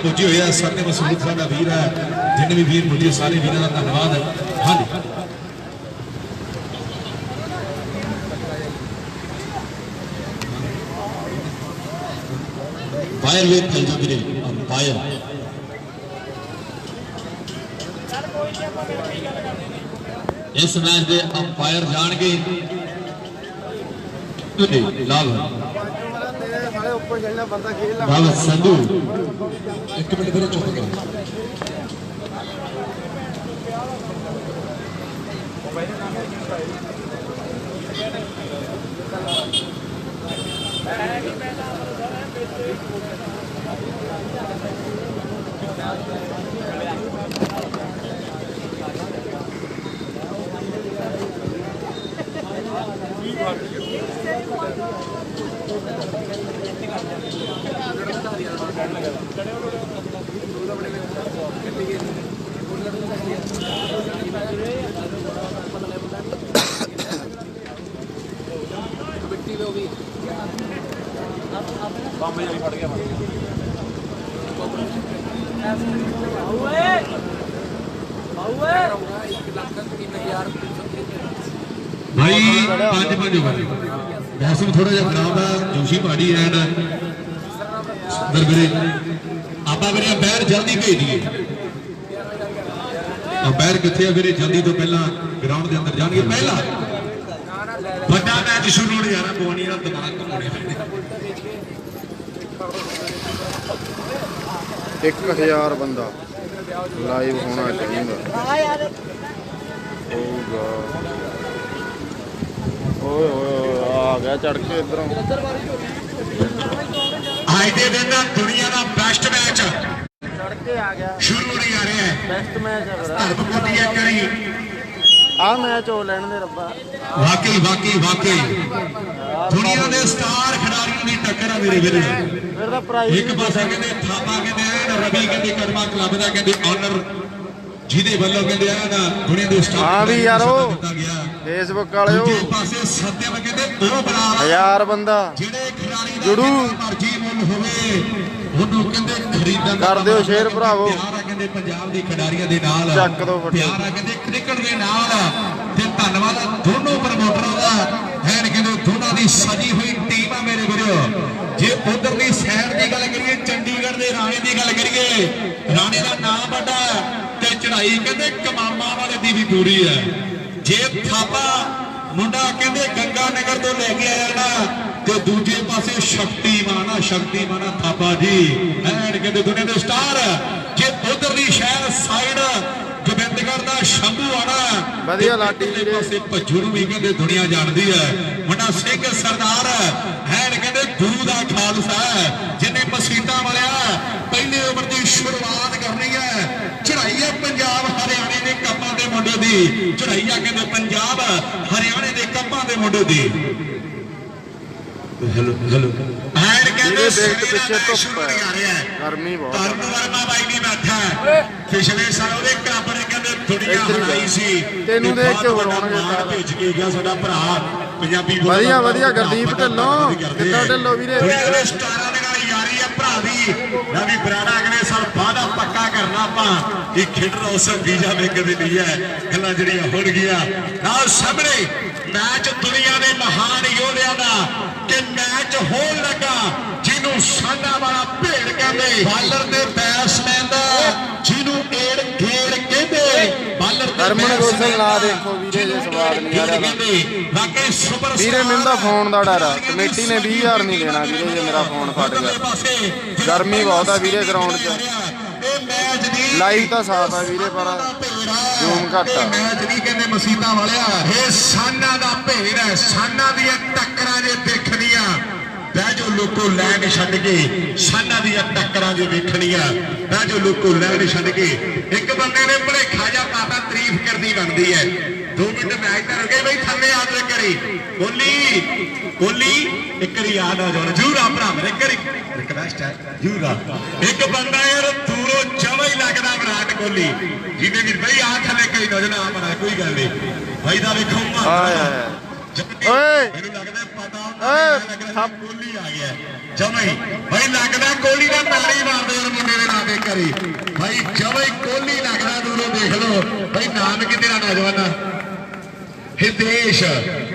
पुजे हुए हैं सरने मसूद साडा वीर है जिन्हें भी वीर पुजे सारे वीरों का धन्यवाद है। हाँ जी फायर वे फैलजा वीरे फायर इस मैच के अंपायर जाएंगे लाभ संधू एक मिनट मेरे चुप करो भाई पांच पांच मौसम थोड़ा जहा खराब है जोशी पहाड़ी है आप अंपायर जल्दी भेज दिए अंपायर कितने फिर जल्दी तो पहला ग्राउंड के अंदर जाएंगे पहला बड़ा मैच शुरू होने जा रहा पवानी का दिमाग घुमाने 1000 बंदा लाइव होना चाहिए ओए आ गया चढ़ के इधरों आज के दिन का दुनिया का बेस्ट मैच शुरू होने जा रहा है बेस्ट मैच है आ मैच हो लेने दे रब्बा वाकई वाकई वाकई दुनिया के स्टार खिडारियों की टक्कर है मेरे वीर एक पासे कहते थापा कहते रवि कहते कर्मा क्लब का कहते ऑनर जिहदे वल्लों कहते ना दुनिया के स्टार हां भी यारो फेसबुक वाले दूजे पासे सत्यम कहते ओ बना 1000 बंदा जिहड़े खिडारी जुड़ू मर्जी मुल होवे ਉਹਨੂੰ ਕਹਿੰਦੇ ਖਰੀਦਣ ਕਰ ਦਿਓ ਸ਼ੇਅਰ ਭਰਾਵੋ ਪਿਆਰ ਆ ਕਹਿੰਦੇ ਪੰਜਾਬ ਦੇ ਖਿਡਾਰੀਆਂ ਦੇ ਨਾਲ ਚੱਕ ਦੋ ਪਿਆਰ ਆ ਕਹਿੰਦੇ ਕ੍ਰਿਕਟ ਦੇ ਨਾਲ ਤੇ ਧੰਨਵਾਦ ਦੋਨੋਂ ਪ੍ਰਮੋਟਰਾਂ ਦਾ ਹੈ ਕਹਿੰਦੇ ਦੋਨਾਂ ਦੀ ਸਜੀ ਹੋਈ ਟੀਮ ਆ ਮੇਰੇ ਵੀਰੋ ਜੇ ਉਧਰਲੀ ਸਾਈਡ ਦੀ ਗੱਲ ਕਰੀਏ ਚੰਡੀਗੜ੍ਹ ਦੇ ਰਾਣੇ ਦੀ ਗੱਲ ਕਰੀਏ ਰਾਣੇ ਦਾ ਨਾਮ ਵੱਡਾ ਤੇ ਚੜਾਈ ਕਹਿੰਦੇ ਕਮਾਮਾਂ ਵਾਲੇ ਦੀ ਵੀ ਪੂਰੀ ਹੈ ਜੇ ਥਾਪਾ ਮੁੰਡਾ ਕਹਿੰਦੇ ਗੰਗਾ ਨਗਰ ਤੋਂ ਲੈ ਕੇ ਆਇਆ ਨਾ ਤੇ ਦੂਜੇ ਪਾਸੇ ਸ਼ਕਤੀਮਾਨ ਥਾਪਾ ਜੀ ਐਨ ਕਹਿੰਦੇ ਦੁਨੀਆ ਦੇ ਸਟਾਰ ਜੇ ਉਧਰਲੀ ਸ਼ਹਿਰ ਸਾਈਡ ਗੋਬਿੰਦਗੜ੍ਹ ਦਾ ਸ਼ੰਭੂ ਆਣਾ ਵਧੀਆ ਲਾਡੀ ਦੇ ਪਾਸੇ ਭੱਜੂ ਨੂੰ ਵੀ ਕਹਿੰਦੇ ਦੁਨੀਆ ਜਾਣਦੀ ਹੈ ਮੁੰਡਾ ਸਿੰਘ ਸਰਦਾਰ ਐਨ ਕਹਿੰਦੇ ਗੁਰੂ ਦਾ ਖਾਲਸਾ ਜਿਹਨੇ ਮਸੀਤਾਂ ਵਾਲਿਆ ਪਹਿਲੀ ਉਮਰ ਦੀ ਸ਼ੁਰੂਆਤ ਕਰਨੀ ਹੈ ਚੜਾਈ ਹੈ ਪੰਜਾਬ ਹਰਿਆਣੇ ਦੇ ਕੱਪਾਂ ਦੇ ਮੁੰਡੇ ਦੀ ਚੜਾਈ ਆ ਕਹਿੰਦੇ ਪੰਜਾਬ ਹਰਿਆਣੇ ਦੇ ਕੱਪਾਂ ਦੇ ਮੁੰਡੇ ਦੀ हेलो हेलो एंड कहते पीछे धुप है गर्मी बहुत है वर्मा भाई भी बैठा है पिछले साल ਉਹਦੇ ਕਲੱਬ ਨੇ ਕਹਿੰਦੇ ਦੁਨੀਆ ਹਰਾਈ ਸੀ ਤੈਨੂੰ ਦੇਖ ਕੇ ਹੋਣਗੇ ਭੇਜ ਕੇ ਗਿਆ ਸਾਡਾ ਭਰਾ ਪੰਜਾਬੀ ਵਧੀਆ ਵਧੀਆ ਗੁਰਦੀਪ ਢਿੱਲੋਂ ਕਿੱਦਾਂ ਢਿੱਲੋਂ ਵੀਰੇ ਉਹਦੇ ਸਟਾਰਾਂ ਦੇ ਨਾਲ ਯਾਰੀ ਹੈ ਭਰਾ ਦੀ ਰਵੀ ਬਰਾੜਾ ਅਗਲੇ ਸਾਲ ਵਾਅਦਾ ਪੱਕਾ ਕਰਨਾ ਆਪਾਂ ਇਹ ਖੇਡਰ ਉਸ ਵੀਜ਼ਾ ਵੇਖ ਦੇ ਲਈ ਹੈ ਗੱਲਾਂ ਜਿਹੜੀਆਂ ਹੋਣ ਗਿਆ ਨਾਲ ਸਾਹਮਣੇ मैच दुनिया के महान योद्धा का कि मैच होने लगा जिन्हों साना वाला भेड़ कहते बालर के बैट्समैन का जिन्हों एड़ घेड़ कहते बालर हरमन गोसल ना देखो वीरे जे सवाल नहीं आ रहा वाकई सुपर वीरे मैंने तो फोन का डर है कमेटी ने 20,000 नहीं देना वीरे जे मेरा फोन फट गया गर्मी बहुत है वीरे ग्राउंड च लाइव तो साफ है वीरे पर जूम घट है मैच नहीं कहते मसीता वाले ये साना का भेड़ है साना दी टक्करां जे देखनियां बह जो लोगों लैंड छड्ड के साना दी टक्करां जे वेखनियां बह जो लोगों लैंड छड्ड के एक बंदे ने भलेखा जा पाता तारीफ करनी बनती है 2 मिनट मैच तो रुके भाई थले याद करी बोली बोली एक याद आ जाना जरूर आ भरा मेरे रिक्वेस्ट है जरूर आ एक बंदा यार दूरों जमा ही लगता विराट कोहली जिन्हें भी भाई आ थले कई नजर आ बना कोई गल नहीं भाई दा वेखो मैनू लगदा पता कोहली आ गया जमा ही भाई लगदा कोहली का ताली मारदे और मुंडे दे नाम ਵਾਰੀ ਭਾਈ ਜਵੇਂ ਕੋਹਲੀ ਲੱਗਦਾ ਦੂਰੋਂ ਦੇਖ ਲਓ ਭਾਈ ਨਾਮ ਕਿ ਤੇਰਾ ਨੌਜਵਾਨ ਹਿਤੇਸ਼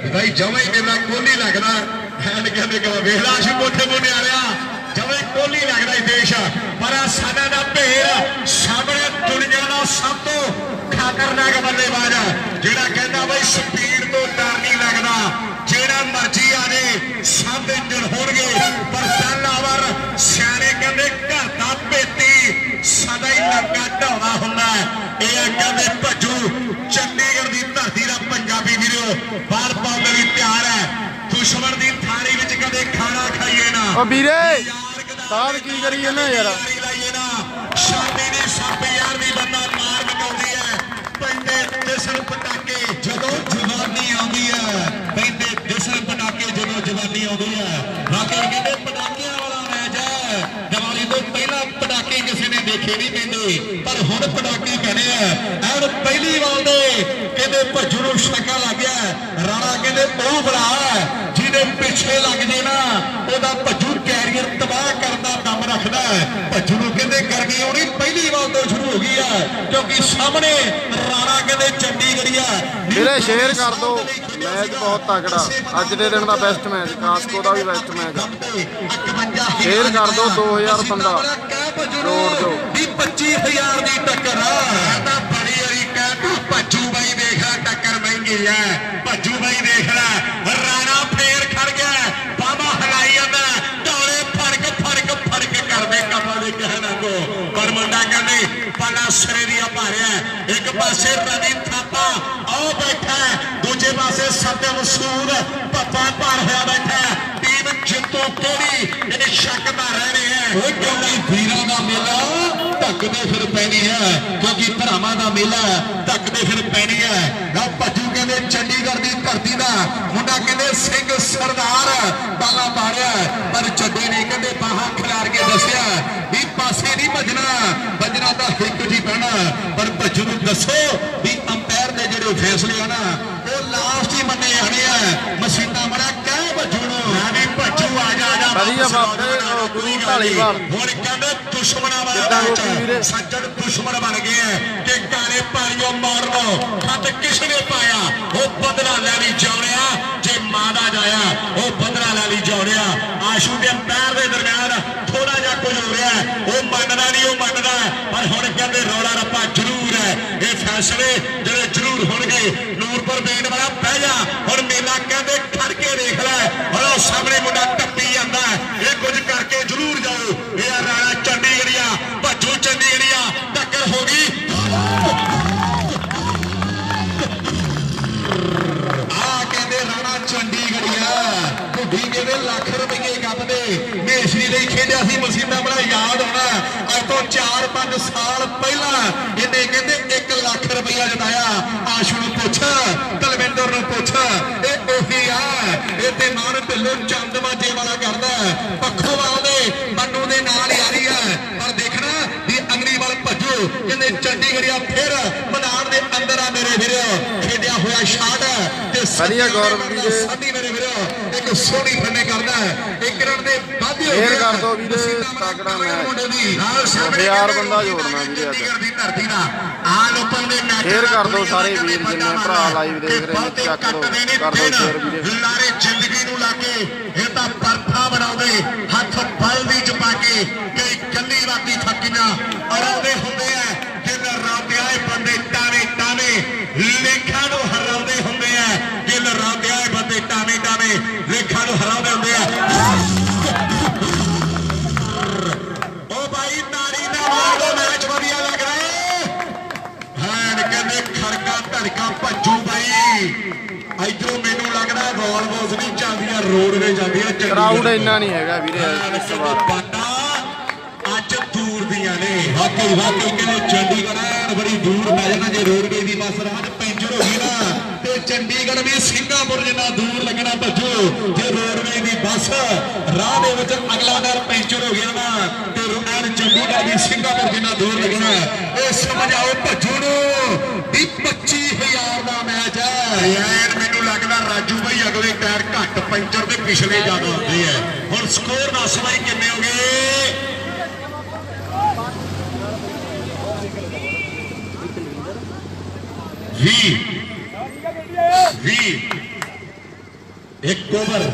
ਭਾਈ ਜਵੇਂ ਕਿੰਨਾ ਕੋਹਲੀ ਲੱਗਦਾ ਐਨ ਕਹਿੰਦੇ ਕਿ ਵੇਖ ਲਾ ਅਸੀਂ ਕੋਠੇ ਮੁੰਨੇ ਆ ਰਿਹਾ ਜਵੇਂ ਕੋਹਲੀ ਲੱਗਦਾ ਹਿਤੇਸ਼ ਪਰ ਆ ਸਾਡਾ ਦਾ ਭੇੜ ਸਾਹਮਣੇ ਦੁਨੀਆ ਦਾ ਸਭ ਤੋਂ ਖਤਰਨਾਕ ਬੱਲੇਬਾਜ਼ ਜਿਹੜਾ ਕਹਿੰਦਾ ਬਈ ਸਪੀਡ ਤੋਂ ਡਰ ਨਹੀਂ ਲੱਗਦਾ ਜਿਹੜਾ ਮਰਜ਼ੀ ਆ ਜੇ ਸਭ ਇੰਜਣ ਹੋਣਗੇ ਪਰ ਪਹਿਲਾਵਰ ਸਿਆਣੇ ਕਹਿੰਦੇ ਘਰ ਦਾ ਭੇਤੀ ਸਦਾ ਹੀ ਲੰਗਾ ਢਾਉਣਾ ਹੁੰਦਾ ਇਹ ਆ ਕਹਿੰਦੇ ਭੱਜੂ ਚੰਡੀਗੜ੍ਹ ਦੀ ਧਰਤੀ ਦਾ ਪੰਜਾਬੀ ਵੀਰੋ ਬਾਹਰ ਪਾਉਣ ਲਈ ਤਿਆਰ ਹੈ ਦੁਸ਼ਮਣ ਦੀ ਥਾਲੀ ਵਿੱਚ ਕਦੇ ਖਾਣਾ ਖਾਈਏ ਨਾ ਓ ਵੀਰੇ ਸਾਧ ਕੀ ਕਰੀ ਜਾਂਦਾ ਯਾਰ ਸ਼ਾਮੀ ਦੀ ਸੱਪ ਯਾਰ ਦੀ ਬੰਦਾ ਮਾਰ ਮਕਾਉਂਦੀ ਹੈ ਪੈਂਦੇ ਦਿਸਣ ਪਟਾਕੇ ਜਦੋਂ ਜਵਾਨੀ ਆਉਂਦੀ ਹੈ ਪੈਂਦੇ ਦਿਸਣ ਪਟਾਕੇ ਜਦੋਂ ਜਵਾਨੀ ਆਉਂਦੀ ਹੈ ਬਾਕੀ ਕਹਿੰਦੇ ਪਟਾਕਿਆਂ ਵਾਲਾ ਮੈਚ ਹੈ ਦੀਵਾਲੀ ਤੋਂ ਪਹਿਲਾਂ ਪਟਾਕੇ ਕਿਸੇ ਨੇ ਦੇਖੇ ਨਹੀਂ ਪੈਂਦੇ ਪਰ ਹੁਣ ਪਟਾਕੇ ਕਹਿੰਦੇ ਆ ਐਨ ਪਹਿਲੀ ਵਾਰ ਦੇ ਕਹਿੰਦੇ ਭੱਜੂ ਨੂੰ ਛੱਕਾ ਲੱਗ ਗਿਆ ਰਾਣਾ ਕਹਿੰਦੇ ਉਹ ਬੜਾ ਜਿਹਦੇ ਪਿੱਛੇ ਲੱਗ ਜੇ ਨਾ ਉਹਦਾ ਭੱਜੂ ਕੈਰੀਅਰ ਤਬਾਹ ਕਰਨ ਦਾ ਦਮ ਰੱਖਦਾ ਭੱਜੂ ਨੂੰ ਕਹਿੰਦੇ ਗਰਮੀ ਆਉਣੀ ਪਹਿਲੀ ਵਾਰ ਤੋਂ ਸ਼ੁਰੂ ਹੋ ਗਈ ਆ ਕਿਉਂਕਿ ਸਾਹਮਣੇ ਰਾਣਾ ਕਹਿੰਦੇ ਚੰਡੀਗੜ੍ਹੀਆ ਵੀਰੇ ਸ਼ੇਅਰ ਕਰ ਦੋ ਮੈਚ ਬਹੁਤ ਤਕੜਾ ਅੱਜ ਦੇ ਦਿਨ ਦਾ ਬੈਸਟ ਮੈਚ ਕਾਸਕੋ ਦਾ ਵੀ ਬੈਸਟ ਮੈਚ ਆ ਸ਼ੇਅਰ ਕਰ ਦੋ 2000 ਬੰਦਾ ਰੋਡ ਦਿਓ 25000 ਦੀ ਟੱਕਰ ਆ ਤਾਂ ਬੜੀ ਵਾਰੀ ਕਹਿ ਭੱਜੂ ਬਾਈ ਦੇਖ ਲੈ ਟੱਕਰ ਮਹਿੰਗੀ ਆ ਭੱਜੂ ਬਾਈ ਦੇਖ ਲੈ ਰਾਣਾ ਫੇਰ ਖੜ ਗਿਆ ਬਾਬਾ ਹਲਾਈ ਜਾਂਦਾ ਢੋਲੇ ਫਰਕ ਕਰਦੇ ਕਮਾਂ ਦੇ ਕਹਿਣਾ ਕੋ ਪਰ ਮੁੰਡਾ ਕਹਿੰਦੇ ਪਾਲਾ ਸਰੇ ਦੀ ਭਾਰਿਆ ਇੱਕ ਪਾਸੇ ਰਵੀ ਥਾਪਾ ਆਓ ਬੈਠਾ ਦੂਜੇ ਪਾਸੇ ਸਤਿਅਮ ਸੂਦ ਪੱਪਾ ਭਾਰ ਹੋਇਆ ਬੈਠਾ ਟੀਮ ਜਿੱਤੋ ਕਿਹੜੀ ਇਹਨੇ ਸ਼ੱਕ ਤਾਂ ਰਹਿਣੇ ਹੈ ਕਿਉਂਕਿ ਵੀਰਾਂ ਦਾ ਮੇਲਾ ਧੱਕਦੇ ਫਿਰ ਪੈਣੀ ਹੈ ਕਿਉਂਕਿ ਭਰਾਵਾਂ ਦਾ ਮੇਲਾ ਧੱਕਦੇ ਫਿਰ ਪੈਣੀ ਹੈ ਨਾ ਭੱਜੂ ਕਹਿੰਦੇ ਚੰਡੀਗੜ੍ਹ ਦੀ ਧਰਤੀ ਦਾ ਮੁੰਡਾ ਕਹਿੰਦੇ ਸਿੰਘ ਸਰਦਾਰ ਬਾਲਾ ਮਾਰਿਆ ਪਰ ਚੱਡੇ ਨੇ ਕਹਿੰਦੇ ਬਾਹਾਂ ਖਿਲਾਰ ਕੇ ਦੱਸਿਆ ਵੀ ਪਾਸੇ ਨਹੀਂ ਭੱਜਣਾ ਤਾਂ ਹਿੱਕ ਜੀ ਪੈਣਾ ਪਰ ਭੱਜੂ ਨੂੰ ਦੱਸੋ ਵੀ ਅੰਪਾਇਰ ਦੇ ਜਿਹੜੇ ਫੈਸਲੇ ਆ ਨਾ ਉਹ ਲਾਸਟ ਹੀ ਮੰਨੇ ਜਾਣੇ ਆ ਮਸੀਨਾ ਮੜਾ ਕਹਿ ਭੱਜੂ ਨੂੰ ਵੀ ਭੱਜੂ ਆ ਜਾ ਵਧੀਆ ਬਾਬੇ ਗੁਰੂ ਢਾਲੀਵਾਲ ਹੁਣ ਕਹਿੰਦੇ ਦੁਸ਼ਮਣਾਂ ਵਾਲਾ ਸੱਜਣ ਦੁਸ਼ਮਣ ਬਣ ਗਏ ਆ ਕਿ ਕਾਲੇ ਭਾਈਓ ਮਾਰੋ ਖੱਤ ਕਿਸ ਨੇ ਪਾਇਆ ਉਹ ਬਦਲਾ ਲੈ ਲਈ ਜਾਉਣਿਆ ਜੇ ਮਾਂ ਦਾ ਜਾਇਆ ਉਹ ਬਦਲਾ ਲੈ ਲਈ ਜਾਉਣਿਆ ਆਸ਼ੂ ਦੇ ਪੈਰ ਦੇ ਦਰਮਿਆਨ ਥੋੜਾ ਜਿਹਾ ਕੁਝ ਹੋ ਰਿਹਾ ਉਹ ਮੰਨਦਾ ਨਹੀਂ ਉਹ ਮੰਨਦਾ ਪਰ ਹੁਣ ਕਹਿੰਦੇ ਰੌਲਾ ਰੱਪਾ ਜ਼ਰੂਰ ਹੈ ਇਹ ਫੈਸਲੇ ਜਿਹੜੇ ਜ਼ਰੂਰ ਹੋਣਗੇ ਨੂਰਪੁਰ ਬੇਨ ਵਾਲਾ ਬਹਿ ਜਾ ਹੁਣ ਮੇਲਾ ਕਹਿੰਦੇ ਖੜ ਕੇ ਦੇਖ ਲੈ ਹੁਣ ਉਹ ਸਾਹਮਣੇ ਮੁੰਡਾ ਟੱਪੀ ਜਾਂਦਾ ਇਹ ਕੁਝ ਕਰਕੇ ਜ਼ਰੂਰ ਜਾਓ ਇਹ ਰਾਣਾ ਚੰਡੀਗੜ੍ਹੀਆ ਭੱਜੂ ਚੰਡੀਗੜ੍ਹੀਆ ਟੱਕਰ ਹੋ ਗਈ ਆ ਕਹਿੰਦੇ ਰਾਣਾ ਚੰਡੀਗੜ੍ਹੀਆ ਢੁੱਡੀ ਕਹਿੰਦੇ ਲੱਖ ਰੁਪਏ ਗੱਪਦੇ ਮੇਸ਼ਰੀ ਲਈ ਖੇਡਿਆ ਸੀ ਮਸੀਨਾ ਬੜਾ ਯਾਦ ਹੋਣਾ ਅੱਜ ਤੋਂ 4-5 ਸਾਲ ਪਹਿਲਾਂ ਇਹਨੇ ਕਹਿੰਦੇ 1 ਲੱਖ ਰੁਪਇਆ ਜਿਤਾਇਆ ਆਸ਼ੂ ਨੂੰ ਪੁੱਛ ਤਲਵਿੰਦਰ ਨੂੰ ਪੁੱਛ ਇਹ ਉਹੀ ਆ ਇਹ ਤੇ ਮਾਨ ਢਿੱਲੋਂ ਚੰਦ ਮਾਜੇ ਵਾਲਾ ਕਰਦਾ ਪੱਖੋਵਾਲ ਦੇ ਮੰਨੂ ਦੇ ਨਾਲ ਯਾਰੀ ਆ ਪਰ ਦੇਖਣਾ ਵੀ ਅਗਲੀ ਵਾਰ ਭੱਜੋ ਕਹਿੰਦੇ ਚੰਡੀਗੜ੍ਹੀਆ ਫਿਰ ਮੈਦਾਨ ਦੇ ਅੰਦਰ ਆ ਮੇਰੇ ਵੀਰੋ ਖੇਡਿਆ ਹੋਇਆ ਸ਼ਾਟ ਤੇ ਵਧੀਆ ਗੌਰਵ ਵੀਰੇ ਸਾਡੀ ਮੇਰੇ ਵੀਰੋ ਇੱਕ ਸੋਹਣੀ ਫੰਨੇ ਕਰਦਾ ਇੱਕ ਰਨ ਦੇ ਵਾਧੇ ਹੋ ਸ਼ੇਅਰ ਕਰ ਦੋ ਵੀਰੇ ਤਕੜਾ ਮੈਚ ਯਾਰ ਬੰਦਾ ਜੋੜਨਾ ਵੀਰੇ ਅੱਜ ਦੀ ਧਰਤੀ ਦਾ ਆਲ ਓਪਨ ਦੇ ਮੈਚ ਸ਼ੇਅਰ ਕਰ ਦੋ ਸਾਰੇ ਵੀਰ ਜਿੰਨੇ ਭਰਾ ਲਾਈਵ ਦੇਖ ਰਹੇ ਨੇ ਚੱਕ ਲੋ ਕਰ ਦੋ ਸ਼ੇਅਰ ਵੀਰੇ ਲਾਰੇ ਜ਼ਿੰਦਗੀ ਨੂੰ ਲਾ ਕੇ ਇਹ ਤਾਂ ਪਰਥਾ ਬਣਾਉਂਦੇ ਹੱਥ ਬਲ ਦੀ ਚ ਪਾ ਕੇ ਕਈ ਕੱਲੀ ਰਾਤੀ ਥੱਕੀਆਂ ਅਰਾਉਂਦੇ ਹੁੰਦੇ ਆ ਦਿਲ ਰਾਤੇ ਆਏ ਬੰਦੇ ਟਾਵੇਂ ਲੇਖਾਂ ਨੂੰ ਹਰਾਉਂਦੇ ਹੁੰਦੇ ਆ ਦਿਲ ਰਾਤੇ ਆਏ ਬੰਦੇ ਟਾਵੇਂ ਲੇਖਾਂ ਨੂੰ ਹਰਾਉਂਦੇ ਹੁੰਦੇ ਆ ਉਹ ਭਾਈ ਨਾਰੀ ਦਾ ਮਾਰੋ ਮੈਚ ਵਧੀਆ ਲੱਗ ਰਿਹਾ ਹੈ ਕਹਿੰਦੇ ਖੜਕਾ ਧੜਕਾ ਭੱਜੂ ਬਾਈ ਇਧਰੋਂ ਮੈਨੂੰ ਲੱਗਦਾ ਬਾਲ ਨਹੀਂ ਚੱਲਦੀਆਂ ਰੋਡਵੇ ਜਾਂਦੀਆਂ ਕਰਾਊਡ ਇੰਨਾ ਨਹੀਂ ਹੈਗਾ ਵੀਰੇ ਇਸ ਵਾਰ ਅੱਜ ਦੂਰ ਦੀਆਂ ਨੇ ਵਾਕਈ ਕਹਿੰਦੇ ਚੰਡੀਗੜ੍ਹ ਬੜੀ ਦੂਰ ਪੈ ਜਾਣਾ ਜੇ ਰੋਡਵੇ ਦੀ ਬੱਸ ਰਾਹ ਪੈਂਚਰ ਹੋ ਗਈ ਨਾ ਤੇ ਚੰਡੀਗੜ੍ਹ ਵੀ ਸਿੰਗਾਪੁਰ ਜਿੰਨਾ ਦੂਰ ਲੱਗਣਾ ਭੱਜੋ ਜੇ ਰੋਡਵੇ ਦੀ ਬੱਸ ਰਾਹ ਦੇ ਵਿੱਚ ਅਗਲਾ ਦਰ ਪੈਂਚਰ ਹੋ ਗਿਆ ਨਾ ਤੇ ਚੰਡੀਗੜ੍ਹ ਵੀ ਸਿੰਗਾਪੁਰ ਜਿੰਨਾ ਦੂਰ ਲੱਗਣਾ ਇਹ ਸਮਝ ਆਓ ਭੱਜੂ ਨੂੰ ਵੀ 25000 ਦਾ ਮੈਚ ਹੈ ਯਾਰ ਮੈਨੂੰ ਲੱਗਦਾ ਰਾਜੂ ਭਾਈ ਅਗਲੇ ਟਾਇਰ ਘੱਟ ਪੈਂਚਰ ਤੇ ਪਿਛਲੇ ਜ਼ਿਆਦਾ ਹੁੰਦੇ ਆ ਹੁਣ ਸਕੋਰ ਦੱਸ ਬਾਈ ਕਿੰਨੇ ਹੋ ਗਏ 1 ਓਵਰ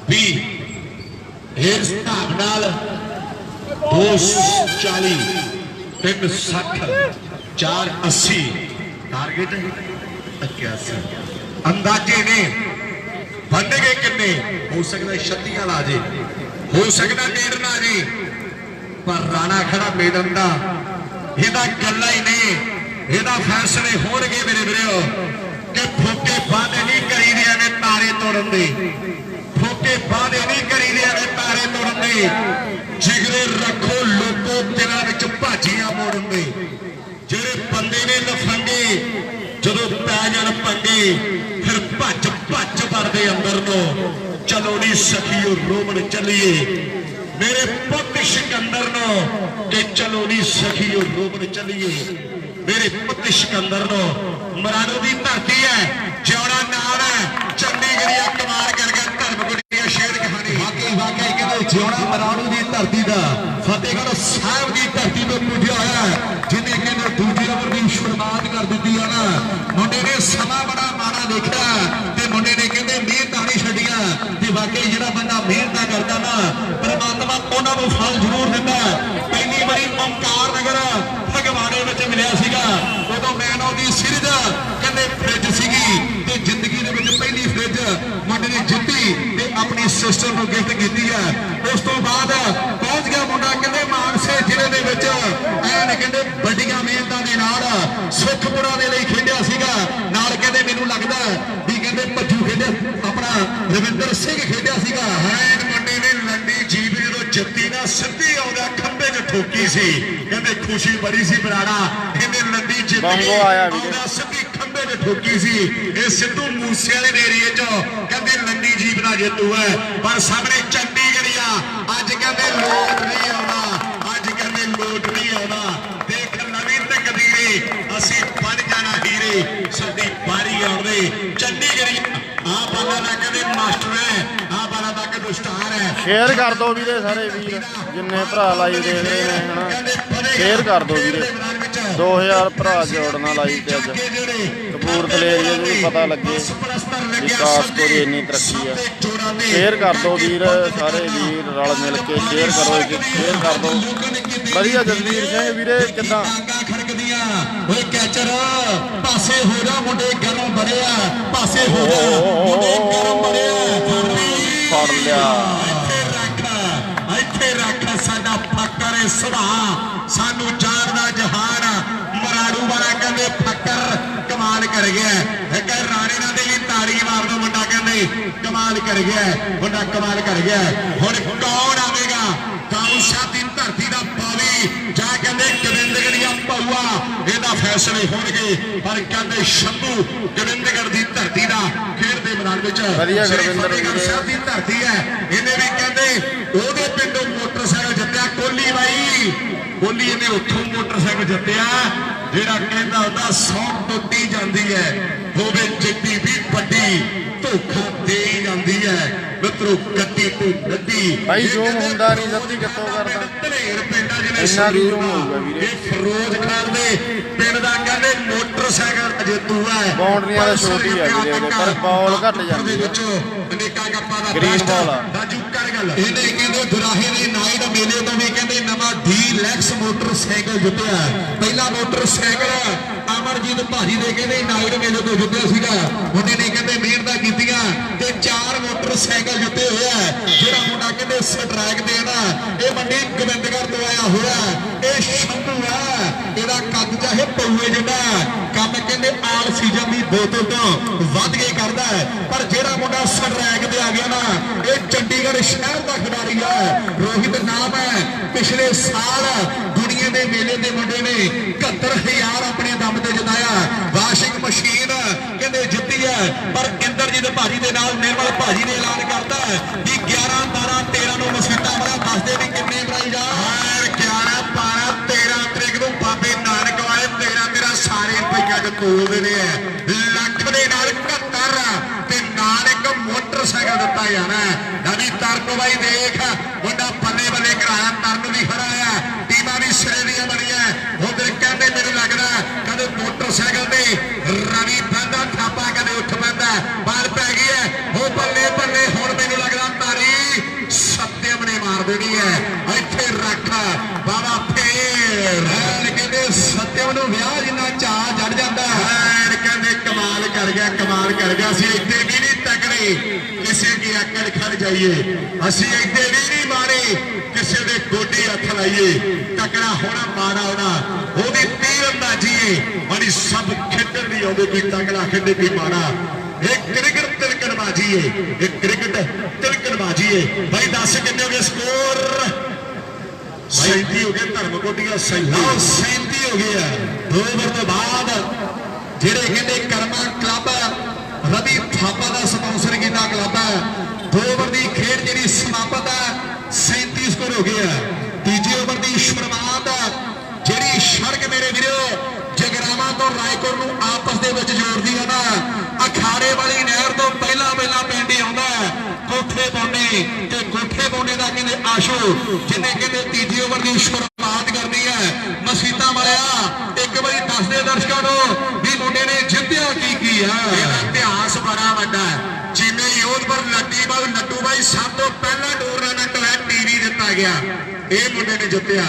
20 ਇਸ ਹਿਸਾਬ ਨਾਲ 240 360 480 टारगेट 81 अंदाजे ने बन गए किन्ने हो सकता 36 आ जे हो सकता मेडन आ जे पर राणा खड़ा मेडन का यदा गल्ला ही नहीं यदा फैसले होणगे मेरे वीरो कि ठोके बादे नहीं करी दिया ने तारे तोड़न दे ठोके बादे नहीं करी दिया ने तारे तोड़न दे जिगरे रखो लोगों दिलों विच भाजियां मोड़न दे ਜਿਹੜੇ ਬੰਦੇ ਨੇ ਲਫੰਗੇ ਜਦੋਂ ਪੈ ਜਾਣ ਪੰਗੇ ਫਿਰ ਭੱਜ ਭੱਜ ਵੜਦੇ ਅੰਦਰ ਨੂੰ ਚਲੋ ਨੀ ਸਖੀਓ ਰੋਮਣ ਚੱਲੀਏ ਮੇਰੇ ਪੁੱਤ ਸਿਕੰਦਰ ਨੂੰ ਕਿ ਚਲੋ ਨੀ ਸਖੀਓ ਰੋਮਣ ਚੱਲੀਏ ਮੇਰੇ ਪੁੱਤ ਸਿਕੰਦਰ ਨੂੰ ਮਰਾੜੋ ਦੀ ਧਰਤੀ ਹੈ ਜਿਉਣਾ ਨਾਲ ਹੈ ਚੰਡੀਗੜ੍ਹੀਆ ਕਮਾਲ ਕਰ ਗਿਆ ਧਰਮਗੁੱਡੀਆ ਸ਼ੇਰ ਕਹਾਣੀ ਵਾਕਈ ਕਹਿੰਦੇ ਜਿਉਣਾ ਮਰਾੜੋ ਦੀ ਧਰਤੀ ਦਾ ਫਤਿਹਗੜ੍ਹ ਸਾਹਿਬ ਦੀ ਧਰਤੀ ਤੋਂ ਪੁੱਜਿਆ ਹੋਇਆ ਜਿਹਨੇ ਕਹਿੰਦੇ ਦੂਜੇ ਨੰਬਰ ਦੀ ਸ਼ੁਰੂਆਤ ਕਰ ਦਿੱਤੀ ਆ ਨਾ ਮੁੰਡੇ ਨੇ ਸਮਾਂ ਬੜਾ ਮਾੜਾ ਦੇਖਿਆ ਤੇ ਮੁੰਡੇ ਨੇ ਕਹਿੰਦੇ ਮਿਹਨਤਾਂ ਨਹੀਂ ਛੱਡੀਆਂ ਤੇ ਵਾਕਈ ਜਿਹੜਾ ਬੰਦਾ ਮਿਹਨਤਾਂ ਕਰਦਾ ਨਾ ਪਰਮਾਤਮਾ ਉਹਨਾਂ ਨੂੰ ਫਲ ਜ਼ਰੂਰ ਦਿੰਦਾ ਪਹਿਲੀ ਵਾਰੀ ਓਮਕਾਰ ਨਗਰ ਫਗਵਾੜੇ ਵਿੱਚ ਮਿਲਿਆ ਸੀਗਾ ਉਦੋਂ ਮੈਨ ਆਫ ਦੀ ਸੀਰੀਜ਼ ਕਹਿੰਦੇ ਫ੍ਰਿਜ ਸੀਗੀ ਤੇ ਜ਼ਿੰਦਗੀ ਦੇ ਵਿੱਚ ਪਹਿਲੀ ਫ੍ਰਿਜ ਮੁੰਡੇ ਨੇ ਜਿੱਤੀ ਤੇ ਆਪਣੀ ਸਿਸਟਰ ਨੂੰ ਗਿਫਟ ਕੀਤੀ ਆ ਉਸ ਤੋਂ ਬਾਅਦ ਪਹੁੰਚ ਗਿਆ ਮੁੰਡਾ ਕਹਿੰਦੇ ਮਾਨਸੇ ਜ਼ਿਲ੍ਹੇ ਦੇ ਵਿੱਚ ਐਨ ਕਹਿੰਦੇ ਵੱਡੀਆਂ ਮਿਹਨਤਾਂ ਦੇ ਨਾਲ ਸੁਖਪੁਰਾ ਦੇ ਲਈ ਖੇਡਿਆ ਸੀਗਾ ਨਾਲ ਕਹਿੰਦੇ ਮੈਨੂੰ ਲੱਗਦਾ ਵੀ ਕਹਿੰਦੇ ਭੱਜੂ ਖੇਡਿਆ ਆਪਣਾ ਰਵਿੰਦਰ ਸਿੰਘ ਖੇਡਿਆ ਸੀਗਾ ਐਨ ਮੁੰਡੇ ਨੇ ਲੰਡੀ ਜੀਪ ਜਦੋਂ ਜਿੱਤੀ ਨਾ ਸਿੱਧੀ ਆਉਂਦਾ ਖੰਭੇ 'ਚ ਠੋਕੀ ਸੀ ਕਹਿੰਦੇ ਖੁਸ਼ੀ ਬੜੀ ਸੀ ਬਰਾੜਾ ਇਹਨੇ ਲੰਡੀ ਜਿੱਤ ਆਉਂਦਾ ਸਿੱਧੀ ਖੰਭੇ 'ਚ ਠੋਕੀ ਸੀ ਇਹ ਸਿੱਧੂ ਮੂਸੇ ਵਾਲੇ ਦੇ ਏਰੀਏ 'ਚ ਕਹਿੰਦੇ ਲੰਡੀ ਜੀਪ ਦਾ ਜੇਤੂ ਹੈ ਪਰ ਸਾਹਮਣੇ ਚੰਡੀਗੜ੍ਹੀਆ ਅੱਜ ਕਹਿੰਦੇ ਲੋਟ ਨਹੀਂ ਆਉਂਦਾ ਅੱਜ ਕਹਿੰਦੇ ਲੋਟ ਨਹੀਂ ਆਉਂਦਾ ਦੇਖ ਨਵੀਂ ਤਕਦੀਰੇ ਅਸੀਂ ਬਣ ਜਾਣਾ ਹੀਰੇ ਸਾਡੀ ਬਾਰੀ ਆਉਂਦੇ ਚੰਡੀਗੜ੍ਹੀ ਆ ਬਾਲਾ ਦਾ ਕਹਿੰਦੇ ਮਾਸਟਰ ਹੈ ਆ ਬਾਲਾ ਦਾ ਕਹਿੰਦੇ ਸਟਾਰ ਹੈ ਸ਼ੇਅਰ ਕਰ ਦਿਓ ਵੀਰੇ ਸਾਰੇ ਵੀਰ ਜਿੰਨੇ ਭਰਾ ਲਾਈਵ ਦੇਖ ਰਹੇ ਨੇ ਹਨਾ ਸ਼ੇਅਰ ਕਰ ਦਿਓ ਵੀਰੇ 2000 ਭਰਾ ਜੋੜਨਾ ਲਾਈਵ ਤੇ ਅੱਜ ਕਪੂਰਥਲੇ ਏਰੀਏ ਨੂੰ ਪਤਾ ਲੱਗੇ ਵਿਕਾਸ ਕੋਰੀ ਇੰਨੀ ਤਰੱਕੀ ਆ ਸ਼ੇਅਰ ਕਰ ਦਿਓ ਵੀਰ ਸਾਰੇ ਵੀਰ ਰਲ ਮਿਲ ਕੇ ਸ਼ੇਅਰ ਕਰੋ ਸ਼ੇਅਰ ਕਰ ਦਿਓ ਵਧੀਆ ਜਗਵੀਰ ਸਿੰਘ ਵੀਰੇ ਕਿੱਦਾਂ ਓਏ ਕੈਚਰ ਪਾਸੇ ਹੋ ਜਾ ਮੁੰਡੇ ਗਰਮ ਬੜਿਆ ਪਾਸੇ ਹੋ ਜਾ ਮੁੰਡੇ ਗਰਮ ਬੜਿਆ ਫੜ ਲਿਆ ਇੱਥੇ ਰੱਖ ਸਾਡਾ ਫੱਕਰ ਸੁਭਾ ਸਾਨੂੰ ਜਾਣਦਾ ਜਹਾਨ ਮਰਾੜੂ ਵਾਲਾ ਕਹਿੰਦੇ ਫੱਕਰ ਕਮਾਲ ਕਰ ਗਿਆ ਇੱਕ ਰਾਣੇ ਨਾਲ ਦੇ ਲਈ ਤਾੜੀ ਮਾਰ ਦੋ ਮੁੰਡਾ ਕਹਿੰਦੇ ਕਮਾਲ ਕਰ ਗਿਆ ਮੁੰਡਾ ਕਮਾਲ ਕਰ ਗਿਆ ਹੁਣ ਕੌਣ ਆਵੇਗਾ ਗਾਉਂ ਸ਼ਾਦੀ ਧਰਤੀ ਦਾ ਪਾਵੀ ਜਾਂ ਕਹਿੰਦੇ ਗੋਬਿੰਦਗੜ੍ਹੀਆ ਪਊਆ ਇਹਦਾ ਫੈਸਲੇ ਹੋਣਗੇ ਪਰ ਕਹਿੰਦੇ ਸ਼ੰਭੂ ਗੋਬਿੰਦਗੜ੍ਹ ਦੀ ਧਰਤੀ ਦਾ ਖੇਡ ਦੇ ਮੈਦਾਨ ਵਿੱਚ ਵਧੀਆ ਗੁਰਵਿੰਦਰ ਸਾਹਿਬ ਦੀ ਧਰਤੀ ਹੈ ਇਹਨੇ ਵੀ ਕਹਿੰਦੇ ਉਹਦੇ ਪਿੰਡੋਂ ਮੋਟਰਸਾਈਕਲ ਜਿੱਤਿਆ ਕੋਹਲੀ ਬਾਈ ਕੋਹਲੀ ਇਹਨੇ ਉੱਥੋਂ ਮੋਟਰਸਾਈਕਲ ਜਿੱਤਿਆ ਜਿਹੜਾ ਕਹਿੰਦਾ ਹੁੰਦਾ ਸੌਂਹ ਟੁੱਟੀ ਜਾਂਦੀ ਹੈ ਹੋਵੇ ਜਿੱਤੀ ਵੀ ਵੱਡੀ ਧੋਖਾ ਦੇ ਜਾਂਦੀ ਹੈ ਮਿੱਤਰੋ ਗੱਡੀ ਤੋਂ ਗੱਡੀ ਭਾਈ ਜੋ ਹੁੰਦਾ ਨਹੀਂ ਜੱਤੀ ਕਿੱਥੋਂ ਕਰਦਾ ਧਨੇਰ ਪਿੰਡਾਂ ਜਿਵੇਂ ਇੰਨਾ ਵੀ ਜੋ ਹੋਊਗਾ ਵੀਰੇ ਫਿਰੋਜ਼ ਖਾਨ ਦੇ ਪਿੰਡ ਦਾ ਕਹਿੰਦੇ ਮੋਟਰਸਾਈਕਲ ਜੇਤੂ ਹੈ ਬਾਉਂਡਰੀਆਂ ਦਾ ਛੋਟੀ ਆ ਵੀਰੇ ਉਹਦੇ ਪਰ ਬਾਲ ਘੱਟ ਜਾਂਦੀ ਹੈ ਅਨੇਕਾਂ ਗੱਪਾਂ ਦਾ ਗ੍ਰੀਨ ਬਾਲ ਆ ਰਾਜੂ ਕਰ ਗੱਲ ਇਹਨੇ ਕਹਿੰਦੇ ਦੁਰਾਹੇ ਦੇ ਨਾਈਟ ਮੇਲੇ ਤੋਂ ਵੀ ਕਹਿੰਦੇ ਨਵਾਂ ਡੀਲੈਕਸ ਮੋਟਰਸਾਈਕਲ ਜਿੱਤਿਆ ਪਹਿਲਾ ਮੋਟਰਸਾਈਕਲ ਅਮਰਜੀਤ ਭਾਜੀ ਦੇ ਕਹਿੰਦੇ ਨਾਈਟ ਮੇਲੇ ਤੋਂ ਜਿੱਤਿਆ ਸੀਗਾ ਉਹਨੇ ਨੇ ਕਹਿੰਦੇ ਮਿਹਨਤਾਂ ਕੀਤੀਆਂ ਤੇ 4 ਮੋਟਰਸਾਈਕਲ ਜਿੱਤੇ ਹੋਇਆ ਜਿਹੜਾ ਮੁੰਡਾ ਕਹਿੰਦੇ ਸਟਰੈਕ ਤੇ ਨਾ ਇਹ ਮੰਡੀ ਗੋਬਿੰਦਗੜ੍ਹ ਤੋਂ ਆਇਆ ਹੋਇਆ ਇਹ ਸ਼ੰਭੂ ਆ ਇਹਦਾ ਕੱਦ ਚਾਹੇ ਪਊਏ ਜਿੰਨਾ ਕੰਮ ਕਹਿੰਦੇ ਆਲ ਸੀਜ਼ਨ ਦੀ 2 ਤੋਂ ਵੱਧ ਕੇ ਕਰਦਾ ਪਰ ਜਿਹੜਾ ਮੁੰਡਾ ਸਟਰੈਕ ਤੇ ਆ ਗਿਆ ਨਾ ਇਹ ਚੰਡੀਗੜ੍ਹ ਸ਼ਹਿਰ ਦਾ ਖਿਡਾਰੀ ਹੈ ਰੋਹਿਤ ਨਾਮ ਹੈ ਪਿਛਲੇ ਸਾਲ ਦੁਨੀਆ ਦੇ ਮੇਲੇ ਦੇ ਮੁੰਡੇ ਨੇ 71000 ਆਪਣੇ ਦਮ ਤੇ ਜਿਤਾਇਆ ਵਾਸ਼ਿੰਗ ਮਸ਼ੀਨ ਕਹਿੰਦੇ ਜਿੱਤੀ ਹੈ ਪਰ ਇੰਦਰਜੀਤ ਭਾਜੀ ਦੇ ਨਾਲ ਨਿਰਮਲ ਭਾਜੀ ਨੇ ਐਲਾਨ ਕਰਤਾ ਕਿ 11 12 13 ਨੂੰ ਮਸੀਤਾਂ ਵਾਲਾ ਦੱਸਦੇ ਵੀ ਕਿੰਨੇ ਪ੍ਰਾਈਜ਼ ਆ 11 12 13 ਤਰੀਕ ਨੂੰ ਬਾਬੇ ਨਾਨਕ ਵਾਲੇ 13 ਮੇਰਾ ਸਾਰੇ ਰੁਪਈਆ ਚ ਤੋਲਦੇ ਨੇ ਲੱਖ ਦੇ ਨਾਲ 71 ਤੇ ਨਾਲ ਇੱਕ ਮੋਟਰਸਾਈਕਲ ਦਿੱਤਾ ਜਾਣਾ ਨਵੀਂ ਤਰਨ ਬਾਈ ਦੇਖ ਮੁੰਡਾ ਬੱਲੇ ਬੱਲੇ ਕਰਾਇਆ ਤਰਨ ਵੀ ਖੜਾ ਆ ਟੀਮਾਂ ਵੀ ਸਿਰੇ ਦੀਆਂ ਬਣੀਆਂ ਉਧਰ ਕਹਿੰਦੇ ਮੈਨੂੰ ਲੱਗਦਾ ਕਦੇ ਮੋਟਰਸਾਈਕਲ ਤੇ ਰਵੀ ਬੰਦਾ ਥਾਪਾ ਕਦੇ ਉੱਠ ਪੈਂਦਾ ਐਲਾਨ ਕਰ ਗਿਆ ਸੀ ਇੱਥੇ ਵੀ ਨਹੀਂ ਤਕੜੇ ਕਿਸੇ ਕੀ ਆਕੜ ਖੜ ਜਾਈਏ ਅਸੀਂ ਇੱਥੇ ਵੀ ਨਹੀਂ ਮਾਰੇ ਕਿਸੇ ਦੇ ਗੋਡੇ ਹੱਥ ਲਾਈਏ ਤਕੜਾ ਹੋਣਾ ਮਾੜਾ ਹੋਣਾ ਉਹਦੀ ਤੀਰ ਅੰਦਾਜ਼ੀ ਏ ਬੜੀ ਸਭ ਖੇਡਣ ਨਹੀਂ ਆਉਂਦੇ ਕੋਈ ਤਕੜਾ ਖੇਡੇ ਕੋਈ ਮਾੜਾ ਇਹ ਕ੍ਰਿਕਟ ਤਿਲਕਣਬਾਜ਼ੀ ਏ ਇਹ ਕ੍ਰਿਕਟ ਤਿਲਕਣਬਾਜ਼ੀ ਏ ਭਾਈ ਦੱਸ ਕਿੰਨੇ ਹੋ ਗਏ ਸਕੋਰ 37 ਹੋ ਗਏ ਧਰਮ ਕੋਟੀਆਂ 37 ਹੋ ਗਏ ਆ 2 ਓਵਰ ਤੋਂ ਬਾਅਦ ਜਿਹੜੇ ਕਹਿੰਦੇ ਕਰਮਾ ਕਲੱਬ ਰਵੀ ਥਾਪਾ ਦਾ ਸਪਾਂਸਰ ਕੀਤਾ ਕਲੱਬ ਹੈ 2 ਓਵਰ ਦੀ ਖੇਡ ਜਿਹੜੀ ਸਮਾਪਤ ਹੈ 37 ਸਕੋਰ ਹੋ ਗਏ ਆ ਤੀਜੇ ਓਵਰ ਦੀ ਸ਼ੁਰੂਆਤ ਜਿਹੜੀ ਸੜਕ ਮੇਰੇ ਵੀਰੋ ਜਗਰਾਵਾਂ ਤੋਂ ਰਾਏਕੋਟ ਨੂੰ ਆਪਸ ਦੇ ਵਿੱਚ ਜੋੜਦੀ ਹੈ ਨਾ ਅਖਾੜੇ ਵਾਲੀ ਨਹਿਰ ਤੋਂ ਪਹਿਲਾਂ ਪਿੰਡ ਹੀ ਆਉਂਦਾ ਕੋਠੇ ਬੋਨੇ ਤੇ ਕੋਠੇ ਬੋਨੇ ਦਾ ਕਹਿੰਦੇ ਆਸ਼ੂ ਜਿਹਨੇ ਕਹਿੰਦੇ ਤੀਜੀ ਓਵਰ ਦੀ ਸ਼ੁਰੂਆਤ ਕਰਨੀ ਹੈ ਮਸੀਤਾਂ ਵਾਲਿਆ ਇੱਕ ਵਾਰੀ ਦੱਸ ਦੇ ਦਰਸ਼ਕਾਂ ਨੂੰ ਵੀ ਮੁੰਡੇ ਨੇ ਜਿੱਤਿਆ ਕੀ ਹੈ ਇਹਦਾ ਇਤਿਹਾਸ ਬੜਾ ਵੱਡਾ ਹੈ ਜਿਵੇਂ ਯੋਧਪੁਰ ਲੱਡੂ ਬਾਈ ਸਭ ਤੋਂ ਪਹਿਲਾ ਟੂਰਨਾਮੈਂਟ ਹੋਇਆ ਟੀਵੀ ਦਿੱਤਾ ਗਿਆ ਇਹ ਮੁੰਡੇ ਨੇ ਜਿੱਤਿਆ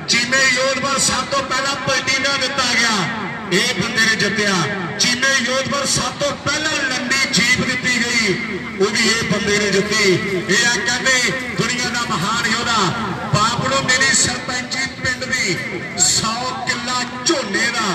ਜਿਵੇਂ ਯੋਧਪੁਰ ਸਭ ਤੋਂ ਪਹਿਲਾ ਪਲਟੀਨਾ ਦਿੱਤਾ ਗਿਆ ਇਹ ਬੰਦੇ ਨੇ ਜਿੱਤਿਆ ਜਿਵੇਂ ਯੋਧਪੁਰ ਸਭ ਤੋਂ ਪਹਿਲਾਂ ਲੰਡੀ ਜੀਪ ਦਿੱਤੀ ਗਈ ਉਹ ਵੀ ਇਹ ਬੰਦੇ ਨੇ ਜਿੱਤੀ ਇਹ ਆ ਕਹਿੰਦੇ ਦੁਨੀਆ ਦਾ ਮਹਾਨ ਯੋਧਾ ਬਾਪ ਨੂੰ ਮੇਰੀ ਸਰਪੰਚੀ ਪਿੰਡ ਦੀ 100 ਕਿੱਲਾ ਝੋਨੇ ਦਾ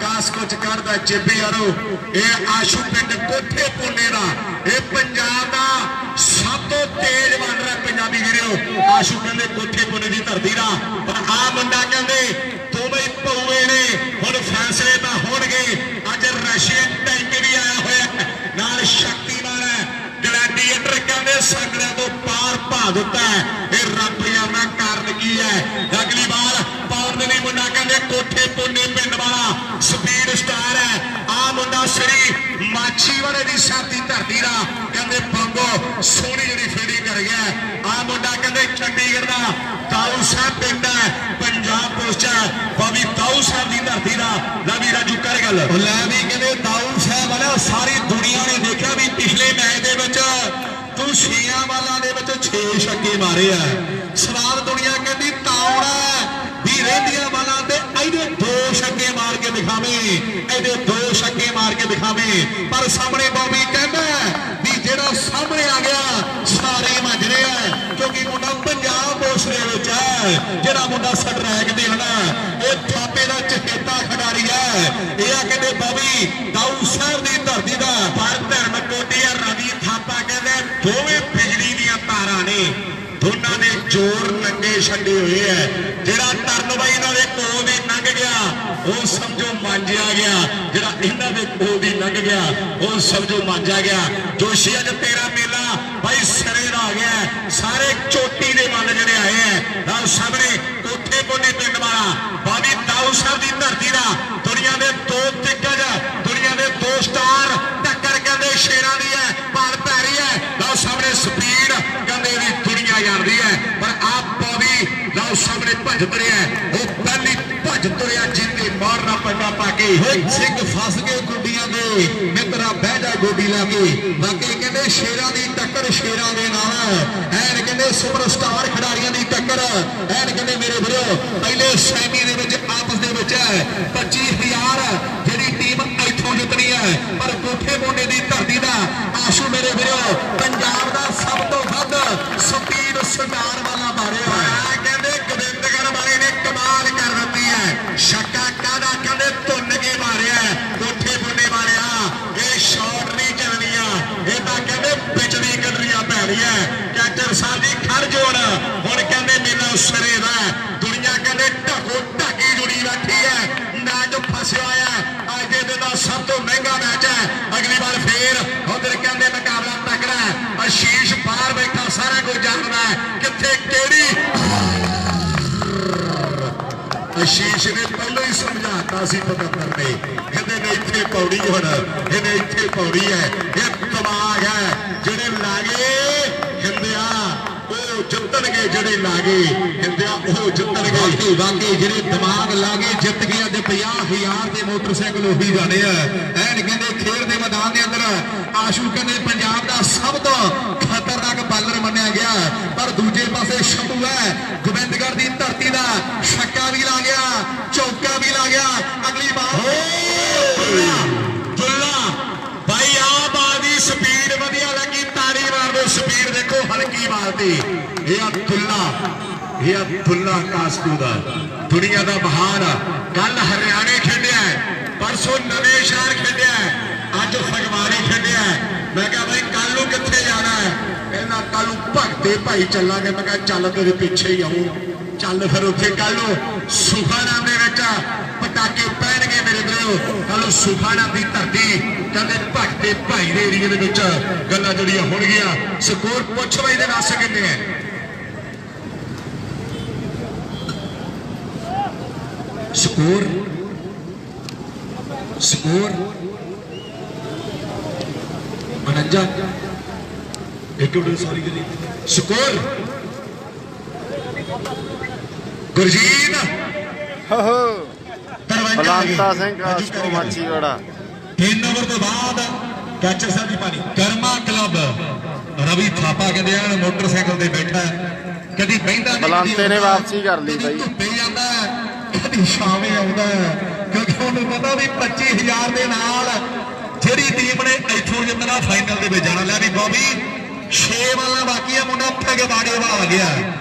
ਕਾਸ ਕੁਝ ਕਰਦਾ ਚੇਬੇ ਯਾਰੋ ਇਹ ਆਸ਼ੂ ਪਿੰਡ ਕੋਠੇ ਪੁੰਨੇ ਦਾ ਇਹ ਪੰਜਾਬ ਦਾ ਸਭ ਤੋਂ ਤੇਜ਼ ਬਣ ਰਿਹਾ ਪੰਜਾਬੀ ਵੀਰੋ ਆਸ਼ੂ ਕਹਿੰਦੇ ਕੋਠੇ ਪੁੰਨੇ ਦੀ ਧਰਤੀ ਦਾ ਪਰ ਆ ਮੁੰਡਾ ਕਹਿੰਦੇ ਦੋਵੇਂ ਪਊਏ ਨੇ ਹੁਣ ਫੈਸਲੇ ਤਾਂ ਹੋਣਗੇ ਅੱਜ ਰਸ਼ੀਅਨ ਟੈਂਕ ਵੀ ਆਇਆ ਹੋਇਆ ਨਾਲ ਸ਼ਕਤੀਮਾਨ ਹੈ ਗਲੈਡੀਏਟਰ ਕਹਿੰਦੇ ਸੰਗਲਿਆਂ ਤੋਂ ਪਾਰ ਭਾ ਦਿੱਤਾ ਇਹ ਰੱਬ ਜਾਣਾ ਕਾਰਨ ਕੀ ਹੈ ਅਗਲੀ ਵਾਰ ਪਾਉਣ ਦੇ ਲਈ ਮੁੰਡਾ ਕਹਿੰਦੇ ਕੋਠੇ ਪੁੰਨੇ ਪਿੰਡ ਵਾਲਾ ਸਪੀਡ ਸਟਾਰ ਹੈ ਆ ਮੁੰਡਾ ਸ੍ਰੀ ਮਾਛੀਵਾੜੇ ਦੀ ਸਾਥੀ ਧਰਤੀ ਦਾ ਕਹਿੰਦੇ ਬੰਗੋ ਸੋਹਣੀ ਜਿਹੜੀ ਫੀਲਡਿੰਗ ਕਰ ਗਿਆ ਆ ਮੁੰਡਾ ਕਹਿੰਦੇ ਚੰਡੀਗੜ੍ਹ ਦਾ ਤਾਊ ਸਾਹਿਬ ਪਿੰਡ ਹੈ ਪੰਜਾਬ ਪੁਲਿਸ ਬਾਬੀ ਤਾਊ ਸਾਹਿਬ ਦੀ ਧਰਤੀ ਦਾ ਲੈ ਵੀ ਰਾਜੂ ਕਰ ਗੱਲ ਲੈ ਵੀ ਕਹਿੰਦੇ ਤਾਊ ਸਾਹਿਬ ਵਾਲਾ ਸਾਰੀ ਦੁਨੀਆ ਨੇ ਦੇਖਿਆ ਵੀ ਪਿਛਲੇ ਮੈਚ ਦੇ ਵਿੱਚ ਤੂੰ ਛੀਆਂ ਵਾਲਾਂ ਦੇ ਵਿੱਚ 6 ਛੱਕੇ ਮਾਰੇ ਆ ਸਵਾਲ ਦੁਨੀਆ ਕਹਿੰਦੀ ਤਾਉਣਾ ਵੀ ਰਹਿੰਦੀਆਂ ਵਾਲਾਂ ਤੇ ਇਹਦੇ 2 ਛੱਕੇ ਮਾਰ ਕੇ ਦਿਖਾਵੇਂ ਇਹਦੇ 2 ਛੱਕੇ ਮਾਰ ਕੇ ਦਿਖਾਵੇਂ ਪਰ ਸਾਹਮਣੇ ਬੌਬੀ ਕਹਿੰਦਾ ਵੀ ਜਿਹੜਾ ਸਾਹਮਣੇ ਆ ਗਿਆ ਸਾਰੇ ਮੰਜ ਰਿਹਾ ਕਿਉਂਕਿ ਮੁੰਡਾ ਪੰਜਾਬ ਪੁਲਿਸ ਦੇ ਵਿੱਚ ਹੈ ਜਿਹੜਾ ਮੁੰਡਾ ਸਟਰੈਕ ਦੇ ਹਨਾ ਇਹ ਥਾਪੇ ਦਾ ਚਹੇਤਾ ਖਿਡਾਰੀ ਹੈ ਇਹ ਆ ਕਹਿੰਦੇ ਬੌਬੀ ਤਾਊ ਸਾਹਿਬ ਦੀ ਧਰਤੀ ਦਾ ਪਰ ਧਰਮ ਕੋਟੀਆ ਰਵੀ ਥਾਪਾ ਕਹਿੰਦੇ ਦੋਵੇਂ ਬਿਜਲੀ ਦੀਆਂ ਤਾਰਾਂ ਨੇ ਦੋਨਾਂ ਦੇ ਜੋਰ ਨੰਗੇ ਛੱਡੇ ਹੋਏ ਐ ਜਿਹੜਾ ਤਰਨ ਬਾਈ ਇਹਨਾਂ ਦੇ ਕੋਲ ਦੀ ਲੰਘ ਗਿਆ ਉਹ ਸਮਝੋ ਮਾਂਜਿਆ ਗਿਆ ਜਿਹੜਾ ਇਹਨਾਂ ਦੇ ਕੋਲ ਦੀ ਲੰਘ ਗਿਆ ਉਹ ਸਮਝੋ ਮਾਂਜਿਆ ਗਿਆ ਜੋਸ਼ੀ ਅੱਜ ਤੇਰਾ ਮੇਲਾ ਬਾਈ ਸਿਰੇ ਦਾ ਆ ਗਿਆ ਸਾਰੇ ਚੋਟੀ ਦੇ ਵੱਲ ਜਿਹੜੇ ਆਏ ਐ ਨਾਲ ਸਾਹਮਣੇ ਕੋਠੇ ਪੁੰਨੇ ਪਿੰਡ ਵਾਲਾ ਬਾਬੀ ਤਾਊ ਸਾਹਿਬ ਦੀ ਧਰਤੀ ਦਾ ਦੁਨੀਆ ਦੇ 2 ਦਿੱਗਜ ਦੁਨੀਆ ਦੇ 2 ਸਟਾਰ ਟੱਕਰ ਕਹਿੰਦੇ ਸ਼ੇਰਾਂ ਦੀ ਹੈ ਪਾਲ ਪੈਰੀ ਹੈ ਨਾਲ ਸਾਹਮਣੇ ਸਪੀਡ ਕਹਿੰਦੇ ਇਹਦੀ ਦੁਨੀਆ ਜਾਣਦੀ ਹੈ ਪਰ ਆਪ ਬੌਬੀ ਨਾਲ ਸਾਹਮਣੇ ਭੱਜ ਤੁਰਿਆ ਉਹ ਪਹਿਲੀ ਭੱਜ ਤੁਰਿਆ ਜਿੰਦੇ ਮਾਰਨਾ ਪੈਂਦਾ ਪਾ ਕੇ ਸਿੰਘ ਫਸ ਗਏ ਗੁੱਡੀਆਂ ਦੇ ਮਿੱਤਰਾ ਬਹਿ ਜਾ ਗੋਡੀ ਲਾ ਕੇ ਬਾਕੀ ਕਹਿੰਦੇ ਸ਼ੇਰਾਂ ਦੀ ਟੱਕਰ ਸ਼ੇਰਾਂ ਦੇ ਨਾਲ ਐਨ ਕਹਿੰਦੇ ਸੁਪਰ ਸਟਾਰ ਖਿਡਾਰੀਆਂ ਦੀ ਟੱਕਰ ਐਨ ਕਹਿੰਦੇ ਮੇਰੇ ਵੀਰੋ ਪਹਿਲੇ ਸੈਮੀ ਦੇ ਵਿੱਚ ਆਪਸ ਦੇ ਵਿੱਚ 25,000 ਜਿਹੜੀ ਟੀਮ ਇੱਥੋਂ ਜਿੱਤਣੀ ਹੈ ਪਰ ਕੋਠੇ ਮੋਢੇ ਦੀ ਧਰਤੀ ਦਾ ਆਸ਼ੂ ਮੇਰੇ ਵੀਰੋ ਪੰਜਾਬ ਦਾ ਸਭ ਤੋਂ ਵੱਧ ਸਪੀਡ ਸਟਾਰ ਵਾਲਾ ਮਾਰਿਆ ਕਹਿੰਦੇ ਗੋਬਿੰਦਗੜ੍ਹ ਵਾਲੇ ਨੇ ਕਮਾਲ ਕਰ ਦਿੱਤੀ ਹੈ ਛੱਕਾ ਕਾਦਾ ਕਹਿੰਦੇ ਧੁੰਨ ਕੇ ਮਾਰਿਆ ਕੋਠੇ ਮੋਢੇ ਵਾਲਿਆ ਇਹ ਸ਼ਾਟ ਨਹੀਂ ਚੱਲਣੀਆਂ ਇਹ ਤਾਂ ਕਹਿੰਦੇ ਬਿਜਲੀ ਕੱਢਣੀਆਂ ਪੈਣੀਆਂ ਕੈਪਟਨ ਸਾਹਿਬ ਦੀ ਖੜ ਜੋੜ ਹੁਣ ਕਹਿੰਦੇ ਮੇਲਾ ਸਿਰੇ ਦਾ ਦੁਨੀਆ ਕਹਿੰਦੇ ਢਕੋ ਢਾਕੀ ਜੁੜੀ ਬੈਠੀ ਹੈ ਮੈਚ ਫਸਿਆ ਹੋਇਆ ਅੱਜ ਦੇ ਦਿਨ ਦਾ ਸਭ ਤੋਂ ਮਹਿੰਗਾ ਮੈਚ ਹੈ ਅਗਲੀ ਵਾਰ ਫੇਰ ਉਧਰ ਕਹਿੰਦੇ ਮੁਕਾਬਲਾ ਤਕੜਾ ਹੈ ਆਸ਼ੀਸ਼ ਬਾਹਰ ਬੈਠਾ ਸਾਰਾ ਕੁਝ ਜਾਣਦਾ ਕਿੱਥੇ ਕਿਹੜੀ ਆਸ਼ੀਸ਼ ਨੇ ਪਹਿਲਾਂ ਹੀ ਸਮਝਾਤਾ ਸੀ 75 ਨੇ ਕਹਿੰਦੇ ਨੇ ਇੱਥੇ ਪੌੜੀ ਹੁਣ ਇਹਨੇ ਇੱਥੇ ਪੌੜੀ ਹੈ ਇਹ ਦਿਮਾਗ ਹੈ ਜਿਹੜੇ ਲਾਗੇ ਹਿੰਦਿਆ ਉਹ ਜਿੱਤਣਗੇ ਜਿਹੜੇ ਲਾਗੇ ਹਿੰਦਿਆ ਉਹ ਜਿੱਤਣਗੇ ਵਾਕਈ ਜਿਹੜੇ ਦਿਮਾਗ ਲਾਗੇ ਜਿੱਤ ਗਿਆ ਤੇ 50,000 ਦੇ ਮੋਟਰਸਾਈਕਲ ਉਹੀ ਜਾਣੇ ਆ ਐਨ ਕਹਿੰਦੇ ਖੇਡ ਦੇ ਮੈਦਾਨ ਦੇ ਅੰਦਰ ਆਸ਼ੂ ਕਹਿੰਦੇ ਪੰਜਾਬ ਦਾ ਸਭ ਤੋਂ ਖਤਰਨਾਕ ਬਾਲਰ ਮੰਨਿਆ ਗਿਆ ਪਰ ਦੂਜੇ ਪਾਸੇ ਸ਼ੰਭੂ ਹੈ ਗੋਬਿੰਦਗੜ੍ਹ ਦੀ ਧਰਤੀ ਦਾ ਛੱਕਾ ਵੀ ਲਾ ਗਿਆ ਚੌਕਾ ਵੀ ਲਾ ਗਿਆ ਅਗਲੀ ਵਾਰ ਦੁੱਲਾ ਭਾਈ ਆਪ ਕਬੱਡੀ ਇਹ ਅਬਦੁੱਲਾ ਕਾਸਕੂ ਦਾ ਦੁਨੀਆ ਦਾ ਮਹਾਨ ਕੱਲ ਹਰਿਆਣੇ ਖੇਡਿਆ ਪਰਸੋਂ ਨਵੇਂ ਸ਼ਹਿਰ ਖੇਡਿਆ ਅੱਜ ਫਗਵਾੜੇ ਖੇਡਿਆ ਮੈਂ ਕਿਹਾ ਬਈ ਕੱਲ ਨੂੰ ਕਿੱਥੇ ਜਾਣਾ ਕਹਿੰਦਾ ਕੱਲ ਨੂੰ ਭਗਤੇ ਭਾਈ ਚੱਲਾਂਗੇ ਮੈਂ ਕਿਹਾ ਚੱਲ ਤੇਰੇ ਪਿੱਛੇ ਹੀ ਆਉਂ ਚੱਲ ਫਿਰ ਉੱਥੇ ਕੱਲ ਨੂੰ ਸੁਖਾਨਾਮ ਦੇ ਵਿੱਚ ਪਟਾਕੇ ਪੈਣਗੇ ਮੇਰੇ ਵੀਰੋ ਕੱਲ ਸੁਖਾਨਾਮ ਦੀ ਧਰਤੀ ਕਹਿੰਦੇ ਭਗਤੇ ਭਾਈ ਦੇ ਏਰੀਏ ਦੇ ਵਿੱਚ ਗੱਲਾਂ ਜਿਹੜੀਆਂ ਹੋਣਗੀਆਂ ਸਕੋਰ ਪੁੱਛ ਬਈ ਦੇ ਦੱਸ ਕਿੰਨੇ ਹੈ ਸਕੋਰ 49 ਇੱਕ ਮਿੰਟ ਸੌਰੀ ਕਰੀ ਸਕੋਰ ਗੁਰਜੀਤ ਬਲੰਤਾ ਸਿੰਘ ਕਾਸਕੋ ਮਾਚੀਵਾੜਾ 3 ਓਵਰ ਤੋਂ ਬਾਅਦ ਕੈਚਰ ਸਾਹਿਬ ਦੀ ਪਾਣੀ ਕਰਮਾ ਕਲੱਬ ਰਵੀ ਥਾਪਾ ਕਹਿੰਦੇ ਆ ਮੋਟਰਸਾਈਕਲ ਤੇ ਬੈਠਾ ਕਦੀ ਬਹਿੰਦਾ ਬਲੰਤੇ ਨੇ ਵਾਪਸੀ ਕਰ ਲਈ ਬਾਈ ਧੁੱਪੇ ਜਾਂਦਾ ਕਦੀ ਛਾਵੇਂ ਆਉਂਦਾ ਕਿਉਂਕਿ ਉਹਨੂੰ ਪਤਾ ਵੀ 25000 ਦੇ ਨਾਲ ਜਿਹੜੀ ਟੀਮ ਨੇ ਇੱਥੋਂ ਜਿੱਤਣਾ ਫਾਈਨਲ ਦੇ ਵਿੱਚ ਜਾਣਾ ਲੈ ਵੀ ਬੋਬੀ 6 ਵਾਲਾ ਬਾਕੀ ਆ ਮੁੰਡਾ ਫਗਵਾੜੇ ਵਾਲਾ ਆ ਗਿਆ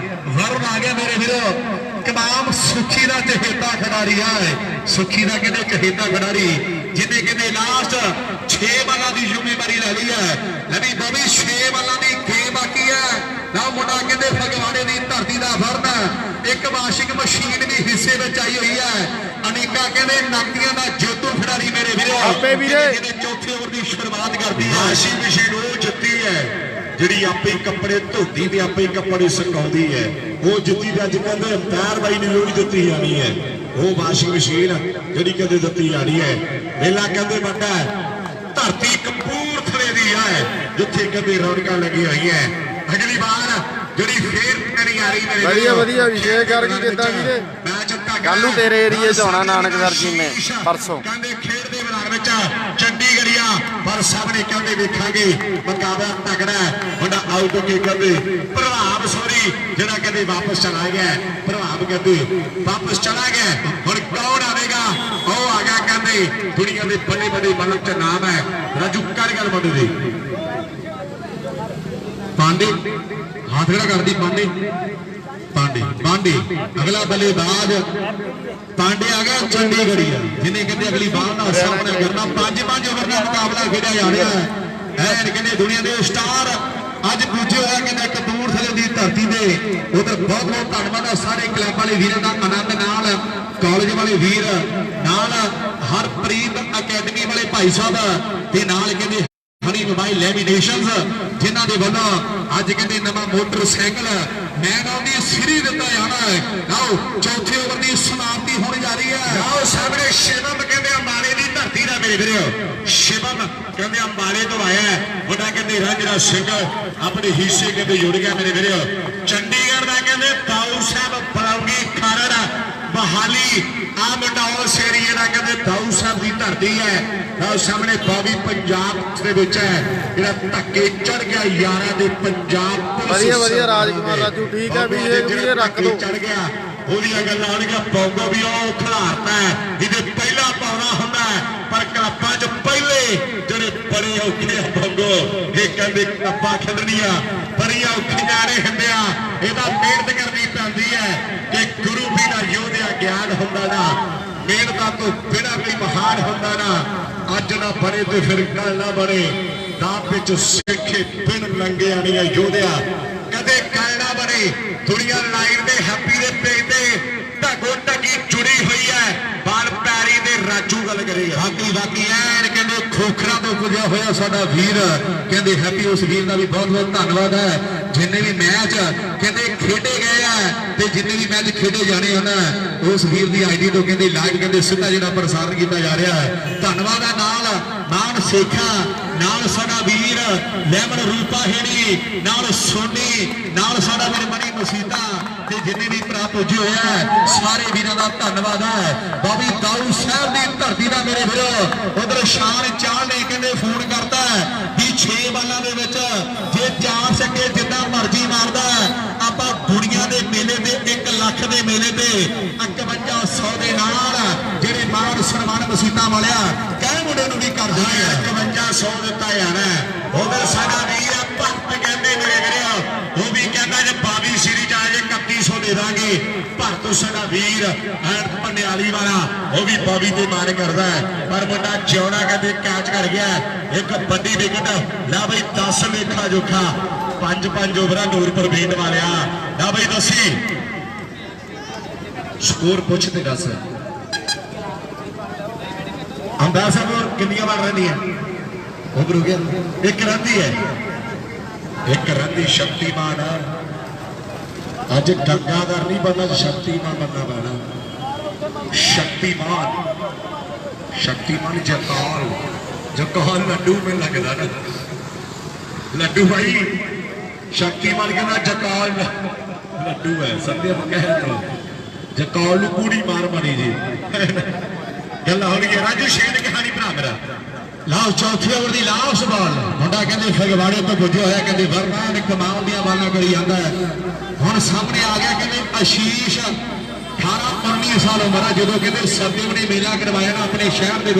ਵਰਨ ਆ ਗਿਆ ਮੇਰੇ ਵੀਰੋ ਕਮਾਮ ਸੁੱਖੀ ਦਾ ਚਹੇਤਾ ਖਿਡਾਰੀ ਆ ਸੁੱਖੀ ਦਾ ਕਹਿੰਦੇ ਚਹੇਤਾ ਖਿਡਾਰੀ ਜਿਹਨੇ ਕਹਿੰਦੇ ਲਾਸਟ 6 ਵਾਲਾਂ ਦੀ ਜ਼ਿੰਮੇਵਾਰੀ ਲੈ ਲਈ ਹੈ ਲੈ ਵੀ ਬੋਬੀ 6 ਵਾਲਾਂ ਦੀ ਗੇਮ ਬਾਕੀ ਹੈ ਨਾ ਮੁੰਡਾ ਕਹਿੰਦੇ ਫਗਵਾੜੇ ਦੀ ਧਰਤੀ ਦਾ ਵਰਨ ਇੱਕ ਵਾਸ਼ਿੰਗ ਮਸ਼ੀਨ ਵੀ ਹਿੱਸੇ ਵਿੱਚ ਆਈ ਹੋਈ ਹੈ ਅਨੇਕਾ ਕਹਿੰਦੇ ਨਾਕੀਆਂ ਦਾ ਜੇਤੂ ਖਿਡਾਰੀ ਮੇਰੇ ਵੀਰੋ ਆਪੇ ਵੀਰੇ ਚੌਥੇ ਓਵਰ ਦੀ ਸ਼ੁਰੂਆਤ ਕਰਦੀ ਹੈ ਵਾਸ਼ਿੰਗ ਮਸ਼ੀਨ ਉਹ ਜਿੱਤੀ ਹੈ ਜਿਹੜੀ ਆਪੇ ਕੱਪੜੇ ਧੋਦੀ ਤੇ ਆਪੇ ਕੱਪੜੇ ਸੁਕਾਉਂਦੀ ਹੈ ਉਹ ਜਿੱਤੀ ਤੇ ਅੱਜ ਕਹਿੰਦੇ ਅੰਪਾਇਰ ਬਾਈ ਨੇ ਲੋੜ ਦਿੱਤੀ ਜਾਣੀ ਹੈ ਉਹ ਵਾਸ਼ਿੰਗ ਮਸ਼ੀਨ ਜਿਹੜੀ ਕਹਿੰਦੇ ਦਿੱਤੀ ਜਾਣੀ ਹੈ ਮੇਲਾ ਕਹਿੰਦੇ ਵੱਡਾ ਧਰਤੀ ਕਪੂਰਥਲੇ ਦੀ ਹੈ ਜਿੱਥੇ ਕਹਿੰਦੇ ਰੌਣਕਾਂ ਲੱਗੀਆਂ ਹੋਈਆਂ ਅਗਲੀ ਵਾਰ ਜਿਹੜੀ ਫੇਰ ਕਰੀ ਆ ਰਹੀ ਮੇਰੇ ਵਧੀਆ ਵਿਸ਼ੇਸ਼ ਕਰਕੇ ਕਿੱਦਾਂ ਵੀਰੇ ਮੈਚ ਕੱਲ ਨੂੰ ਤੇਰੇ ਏਰੀਏ 'ਚ ਆਉਣਾ ਨਾਨਕਸਰ ਜੀਮੇ ਪਰਸੋਂ ਕਹਿੰਦੇ ਖੇਡ ਦੇ ਮੈਦਾਨ ਵਿੱਚ ਚੰਡੀਗੜ੍ਹੀਆ ਪਰ ਸਾਹਮਣੇ ਕਹਿੰਦੇ ਵੇਖਾਂਗੇ ਮੁਕਾਬਲਾ ਤਕੜਾ ਮੁੰਡਾ ਆਊਟ ਹੋ ਕੇ ਕਹਿੰਦੇ ਪ੍ਰਭਾਵ ਸੋਰੀ ਜਿਹੜਾ ਕਹਿੰਦੇ ਵਾਪਸ ਚਲਾ ਗਿਆ ਪ੍ਰਭਾਵ ਕਹਿੰਦੇ ਵਾਪਸ ਚਲਾ ਗਿਆ ਹੁਣ ਕੌਣ ਆਵੇਗਾ ਉਹ ਆ ਗਿਆ ਕਹਿੰਦੇ ਦੁਨੀਆ ਦੇ ਵੱਡੇ ਵੱਡੇ ਮਲਕ ਦਾ ਨਾਮ ਹੈ ਰਾਜੂ ਕਾਰੀਗਰ ਬੰਦੇ ਦੇ ਪਾਂਡੇ ਹੱਥ ਖੜਾ ਕਰਦੀ ਪਾਂਡੇ ਅਗਲਾ ਬੱਲੇਬਾਜ਼ ਪਾਂਡੇ ਆ ਗਿਆ ਚੰਡੀਗੜ੍ਹੀਆ ਜਿਹਨੇ ਕਹਿੰਦੇ ਅਗਲੀ ਬਾਲ ਦਾ ਸਾਹਮਣਾ ਕਰਨਾ 5-5 ਓਵਰ ਦਾ ਮੁਕਾਬਲਾ ਖੇਡਿਆ ਜਾ ਰਿਹਾ ਹੈ ਐਨ ਕਹਿੰਦੇ ਦੁਨੀਆ ਦੇ ਸਟਾਰ ਅੱਜ ਪੁੱਜੇ ਹੋਇਆ ਕਹਿੰਦੇ ਕਪੂਰਥਲੇ ਦੀ ਧਰਤੀ ਤੇ ਉਧਰ ਬਹੁਤ ਬਹੁਤ ਧੰਨਵਾਦ ਹੈ ਸਾਰੇ ਕਲੱਬ ਵਾਲੇ ਵੀਰਾਂ ਦਾ ਆਨੰਦ ਨਾਲ ਕਾਲਜ ਵਾਲੇ ਵੀਰ ਨਾਲ ਹਰਪ੍ਰੀਤ ਅਕੈਡਮੀ ਵਾਲੇ ਭਾਈ ਸਾਹਿਬ ਤੇ ਨਾਲ ਕਹਿੰਦੇ ਹਨੀ ਮੋਬਾਈਲ ਲੈਮੀਨੇਸ਼ਨਸ ਜਿਨ੍ਹਾਂ ਦੇ ਵੱਲੋਂ ਅੱਜ ਕਹਿੰਦੇ ਨਵਾਂ motorcycle man of the series ਦਿੱਤਾ ਜਾਣਾ ਹੈ ਆਓ ਚੌਥੇ ਓਵਰ ਦੀ ਸਮਾਪਤੀ ਹੋਣ ਜਾ ਰਹੀ ਹੈ ਆਓ ਸਾਹਮਣੇ ਸ਼ਿਵਮ ਕਹਿੰਦੇ ਅੰਬਾਲੇ ਦੀ ਧਰਤੀ ਦਾ ਮੇਰੇ ਵੀਰੋ ਸ਼ਿਵਮ ਕਹਿੰਦੇ ਅੰਬਾਲੇ ਤੋਂ ਆਇਆ ਵੱਡਾ ਕਹਿੰਦੇ ਰਾਜਰਾ ਸਿੰਘ ਆਪਣੇ ਹਿੱਸੇ ਕਹਿੰਦੇ ਜੁੜ ਗਿਆ ਮੇਰੇ ਵੀਰੋ ਚੰਡੀਗੜ੍ਹ ਦਾ ਕਹਿੰਦੇ ਦਾਊ ਸਾਹਿਬ ਬਲੌਗੀ ਖਰੜ ਬਹਾਲੀ ਆ ਮਟੌਸ ਏਰੀਏ ਦਾ ਕਹਿੰਦੇ ਦਾਊ ਸਾਹਿਬ ਦੀ ਧਰਤੀ ਹੈ ਆਹ ਸਾਹਮਣੇ ਬੋਬੀ ਪੰਜਾਬ ਦੇ ਵਿੱਚ ਹੈ ਜਿਹੜਾ ਧੱਕੇ ਚੜ ਗਿਆ ਯਾਰਾਂ ਦੇ ਪੰਜਾਬ ਵਧੀਆ ਰਾਜਕੁਮਾਰ ਰਾਜੂ ਠੀਕ ਹੈ ਵੀਰੇ ਰੱਖ ਦੋ ਚੜ ਗਿਆ ਉਹਦੀਆਂ ਗੱਲਾਂ ਆਉਣਗੀਆਂ ਪੌਂਗੋ ਵੀ ਉਹ ਖਿਲਾਰਤਾ ਜਿਹਦੇ ਪਹਿਲਾ ਪਾਉਣਾ ਹੁੰਦਾ ਪਰ ਕਲੱਬਾਂ 'ਚ ਪਹਿਲੇ ਜਿਹੜੇ ਬੜੇ ਔਖੇ ਆ ਪੌਂਗੋ ਇਹ ਕਹਿੰਦੇ ਕਲੱਬਾਂ ਖੇਡਣੀਆਂ ਬੜੀਆਂ ਔਖੀਆਂ ਨੇ ਹੁੰਦਿਆ ਇਹਦਾ ਮਿਹਨਤ ਕਰਨੀ ਪੈਂਦੀ ਹੈ ਕਿ ਗੁਰੂ ਵੀ ਦਾ ਯੋਧਿਆ ਗਿਆਨ ਹੁੰਦਾ ਨਾ ਮਿਹਨਤਾਂ ਤੋਂ ਬਿਨਾਂ ਕੋਈ ਮਹਾਨ ਹੁੰਦਾ ਨਾ ਅੱਜ ਨਾ ਬਣੇ ਤੇ ਫਿਰ ਕੱਲ ਨਾ ਬਣੇ ਦਾਪ ਵਿੱਚ ਸਿੱਖੇ ਬਿਨ ਲੰਗੇ ਆਣੀਆਂ ਯੋਧਿਆ ਕਦੇ ਕੱਲ ਨਾ ਬਣੇ ਦੁਨੀਆ ਲਾਈਵ ਦੇ ਹੈਪੀ ਦੇ ਪੇਜ ਤੇ ਢਗੋ ਢਗੀ ਜੁੜੀ ਹੋਈ ਹੈ ਬਾਲ ਪੈਰੀ ਦੇ ਰਾਜੂ ਗੱਲ ਕਰੇਗਾ ਬਾਕੀ ਐਨ ਕਹਿੰਦੇ ਖੋਖਰਾ ਤੋਂ ਪੁੱਜਿਆ ਹੋਇਆ ਸਾਡਾ ਵੀਰ ਕਹਿੰਦੇ ਹੈਪੀ ਉਸ ਵੀਰ ਦਾ ਵੀ ਬਹੁਤ ਬਹੁਤ ਧੰਨਵਾਦ ਹੈ ਜਿੰਨੇ ਵੀ ਮੈਚ ਕਹਿੰਦੇ ਖੇਡੇ ਗਏ ਆ ਤੇ ਜਿੰਨੇ ਵੀ ਮੈਚ ਖੇਡੇ ਜਾਣੇ ਹਨ ਉਸ ਵੀਰ ਦੀ ਆਈਡੀ ਤੋਂ ਕਹਿੰਦੇ ਲਾਈਵ ਕਹਿੰਦੇ ਸਿੱਧਾ ਜਿਹੜਾ ਪ੍ਰਸਾਰਣ ਕੀਤਾ ਜਾ ਰਿਹਾ ਹੈ ਧੰਨਵਾਦ ਹੈ ਨਾਲ ਮਾਨ ਸੇਖਾ ਨਾਲ ਸਾਡਾ ਵੀਰ ਲੈਮਨ ਰੂਪਾ ਹੈਣੀ ਨਾਲ ਸੋਨੀ ਨਾਲ ਸਾਡਾ ਵੀਰ ਮਣੀ ਮਸੀਤਾ ਤੇ ਜਿੰਨੇ ਵੀ ਭਰਾ ਪੁੱਜੇ ਹੋਇਆ ਹੈ ਸਾਰੇ ਵੀਰਾਂ ਦਾ ਧੰਨਵਾਦ ਹੈ ਬਾਬੀ ਦਾਊ ਸਾਹਿਬ ਦੀ ਧਰਤੀ ਦਾ ਮੇਰੇ ਵੀਰੋ ਉਧਰ ਸ਼ਾਨ ਚਾਲ ਨੇ ਕਹਿੰਦੇ ਫੋਨ ਕਰਦਾ ਵੀ 6 ਬਾਲਾਂ ਦੇ ਵਿੱਚ ਜੇ 4 ਸੱਕੇ ਜਿੱਦਾਂ ਮਰਜ਼ੀ ਮਾਰਦਾ ਆਪਾਂ ਦੁਨੀਆ ਦੇ ਮੇਲੇ ਤੇ 1 ਲੱਖ ਦੇ ਮੇਲੇ ਤੇ 5100 ਦੇ ਨਾਲ ਜਿਹੜੇ ਮਾਨ ਸਨਮਾਨ ਮਸੀਤਾਂ ਵਾਲਿਆ ਕਹਿ ਮੁੰਡੇ ਨੂੰ ਵੀ ਕਰ ਦਿੰਦੇ 5100 ਦਿੱਤਾ ਯਾਰ ਉਧਰ ਸਾਡਾ ਵੀਰ ਭਗਤ ਕਹਿੰਦੇ ਮੇਰੇ ਵੀਰੋ, ਉਹ ਵੀ ਕਹਿੰਦਾ ਜੇ 22 ਸੀਰੀਜ਼ ਆਏ 3100 ਦੇ ਦਾਂਗੇ। ਭਗਤ ਸਾਡਾ ਵੀਰ ਪੰਡਿਆਲੀ ਵਾਲਾ, ਉਹ ਵੀ 22 ਤੇ ਮਾਰ ਕਰਦਾ ਪਰ ਮੁੰਡਾ ਜਿਉਣਾ ਕਹਿੰਦੇ ਕੈਚ ਕਰ ਗਿਆ। ਇੱਕ ਵੱਡੀ ਵਿਕਟ ਲੈ ਬਈ 10 ਲੇਖਾ ਜੋਖਾ 5-5 ਓਵਰਾਂ ਨੂਰ ਪ੍ਰਵੀਨ ਵਾਲਿਆ। ਲੈ ਬਈ ਦੱਸੀ ਸਕੋਰ ਪੁੱਛ ਤੇ ਦੱਸ ਅੰਦਾਜ਼ਾ ਸਾਹਿਬ ਕਿੰਨੀਆਂ ਵਾਰ ਰਹਿੰਦੀਆਂ ਉਧਰ ਹੋ ਗਿਆ। ਇੱਕ ਰਨ ਦੀ ਹੈ, ਇੱਕ ਰਨ ਦੀ ਸ਼ਕਤੀਮਾਨ ਅੱਜ ਗੰਗਾਧਰ ਨਹੀਂ ਬਣਨਾ, ਸ਼ਕਤੀਮਾਨ ਬਣਨਾ ਪੈਣਾ। शक्तिमान जकाल लड्डू में लगता ना लड्डू भाई शक्तिमान कहना जकाल लड्डू है सत्य कह तो जकाल पूरी मार मारी जी गल हो रही है। राजू शेर कहानी भरा मेरा लाओ चौथी ओवर की लास्ट बॉल मुंडा कहते फगवाड़े तो गुजरिया होया कहते वरना कमाल दियां बालां करी जांदा है। हुण सामने आ गया कहते आशीष 18-19 साल उम्र है जो कहते सत्यम ने मेला करवाया ना अपने शहर के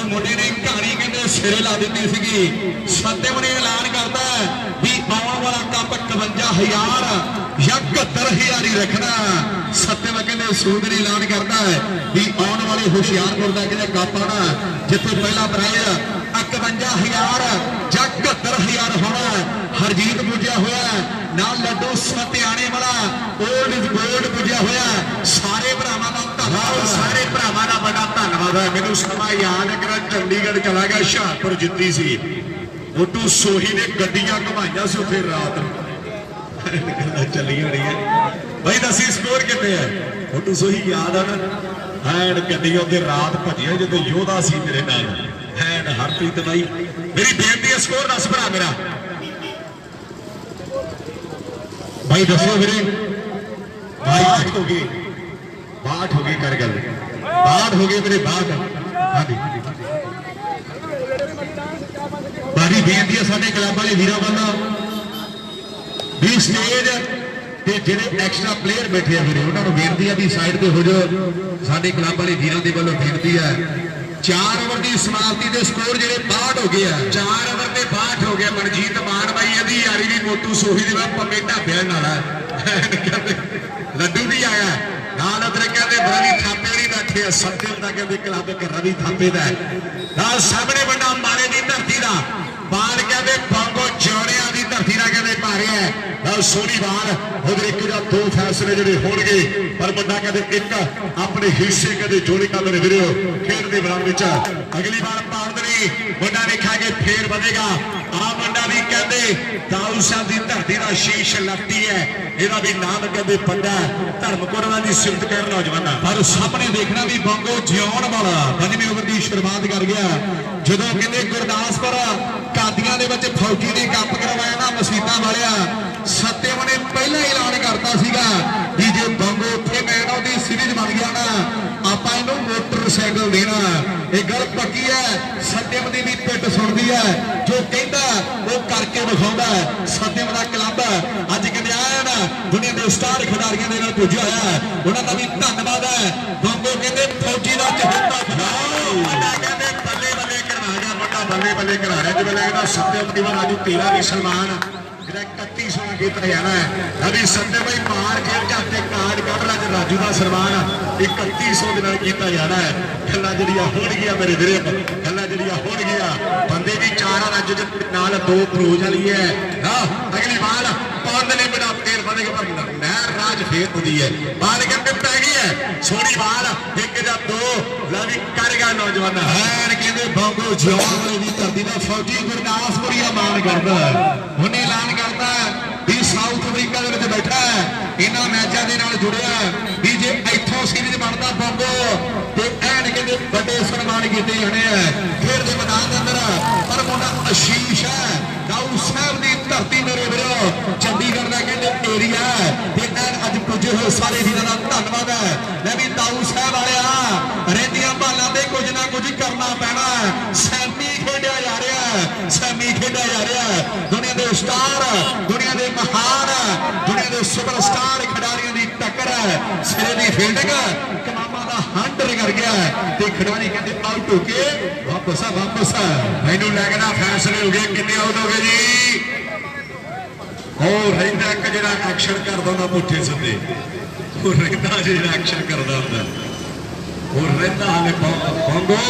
मुंडे ने कहानी कहते सिरे ला दी सी। सत्यम ने ऐलान करता है भी आने वाला कप 51,000 या 71,000 ही रखना। सत्यम कहते सूद ने ऐलान करता है भी आने वाले हुशियारपुर का कहते कप आना जिथे पहला प्राइज 51,000 या 71,000 होना। हरजीत पुजा हुआ नाल लड्डू सत्याने वाला ओल्ड इज गोल्ड पुजा हुआ। सारे भरावां दा धन्नवाद, सारे भरावां दा बड़ा धन्नवाद है। मैनूं समा याद है कि चंडीगढ़ चला गया हुशियारपुर जित्ती सी उटू सोही ने गड्डियां घुमाइयां सी फिर रात चली होनी है भाई दसी स्कोर कितने है उटू सोही याद है ना हैंड गड्डियों के रात भजिया जो योधा सी मेरे नाल हैंड हरप्रीत भाई मेरी बेनती है स्कोर दस भरा मेरा भाई दसो मेरे भाई 8 हो गई 62 हो गई कर गल 62 हो गए मेरे 62 हाँ जी बारी बेनती है साडे क्लब वाले वीरां वालों भी स्टेज ते जिहड़े एक्स्ट्रा प्लेयर बैठे हैं वीरे उन्होंने बेनती है भी साइड ते हो जाओ। साडे क्लब वाले वीरां दे वालों बेनती है 4 ओवर की समाप्ति के स्कोर जिहड़े 62 हो गए 4 ओवर के 62 हो गया। मनजीत मान भाई यदि यारी भी मोटू सोही दे पम्मे ढाबे वाला लड्डू भी आया नाल अदर कहते रवि थापे नहीं बैठे सत्यम का कहते क्लब एक रवि थापे का नाल सामने बड़ा अंबारे की धरती का बाल कहते बांगो चौड़िया की धरती का कहते पा रहे हैं सोनी बाल उधर एक या 2 फैसले जोड़े होंगे पर बंदा कहते एक अपने हिस्से कहते जोड़े का मेरे वीरो खेल के मैदान में अगली बार पाउंडरी बंदा देखा कि फेर बनेगा आ बंदा भी कहते दाऊसा की धरती का शीश लगती है ਇਹਦਾ भी नाम कहते पंडा धर्मपुरा की सिफत कर नौजवान पर सामने देखना भी बांगो जिउण वाला 5वें ओवर की शुरुआत कर गया जो कहते गुरदासपुर कादियां दे विच फौजी ने कप करवाया ना मसीता वालिया सत्यम ने पहला ऐलान करता सीगा भी जे बांगो उत्थे मैन ऑफ दी सीरीज बन गया ना आपां इहनूं मोटरसाइकिल देना। ये गल पक्की है सत्यम की भी पिट सुनती है जो कहता वो करके दिखाता है। सत्यम का क्लब अज कहते आया ना दुनिया के स्टार खिडारियों के नाल पुज्या होया है उन्होंने भी धन्यवाद है। बांगो कहते फौजी का चहेता कहते बल्ले बल्ले करवा गया मुंडा बल्ले बल्ले करा रहा जो लगता सत्यम की बार अज 13 भी सलमान 3100 गीत जाना है अभी सत्य भाई मार खेल जाते कार्ड कट रहा राजू का सलमान 3100 के किया जाना है। गल्लां जड़ियां होणगियां मेरे वीरे गल्लां जड़ियां होणगियां बंदे भी 4 रन नाल 2 क्रूज वाली है अगली बाल पांद ने बड़ा फेर बनेगा पर नहर राज फेर होती है बाल कहते पै गई है सोनी बाल 1 या 2 लवी करेगा नौजवान है कहते बांगो जिउण वाले की धरती का फौजी गुरदासपुरिया मान करता है उन्हें ऐलान करता है भी साउथ अफ्रीका के बैठा है इन्होंने मैचों के नाल जुड़िया भी जे इथों सीरीज बनता बांगो तो एन कहते बड़े सन्मान किए जाने खेल के मैदान के अंदर पर मुंडा आशीष है दाऊ साहब की धरती मेरे वीरो चंडीगढ़ का कहते एरिया है अज पुजे हुए सारे वीरों का धन्यवाद है। मैं भी दाऊ साहब वाले रेंदियां बालों से कुछ ना कुछ करना पैना सैमी खेडिया जा रहा है सैमी खेडिया जा रहा है दुनिया के स्टार दुनिया के महान दुनिया के सुपरस्टार खिडारियों की टक्कर है सिरे की फील्डिंग कमामा का हंटर कर गया ते खिडारी कहते आउट हो के वापस आ मैनू लगदा फैसले हो गए किन्ने आउट हो गए जी और रहिंदा एक जिहड़ा एक्शन करदा हुंदा पुट्ठे सिद्धे और रहिंदा जिहड़ा एक्शन करदा हुंदा और रहिंदा हाले पंगो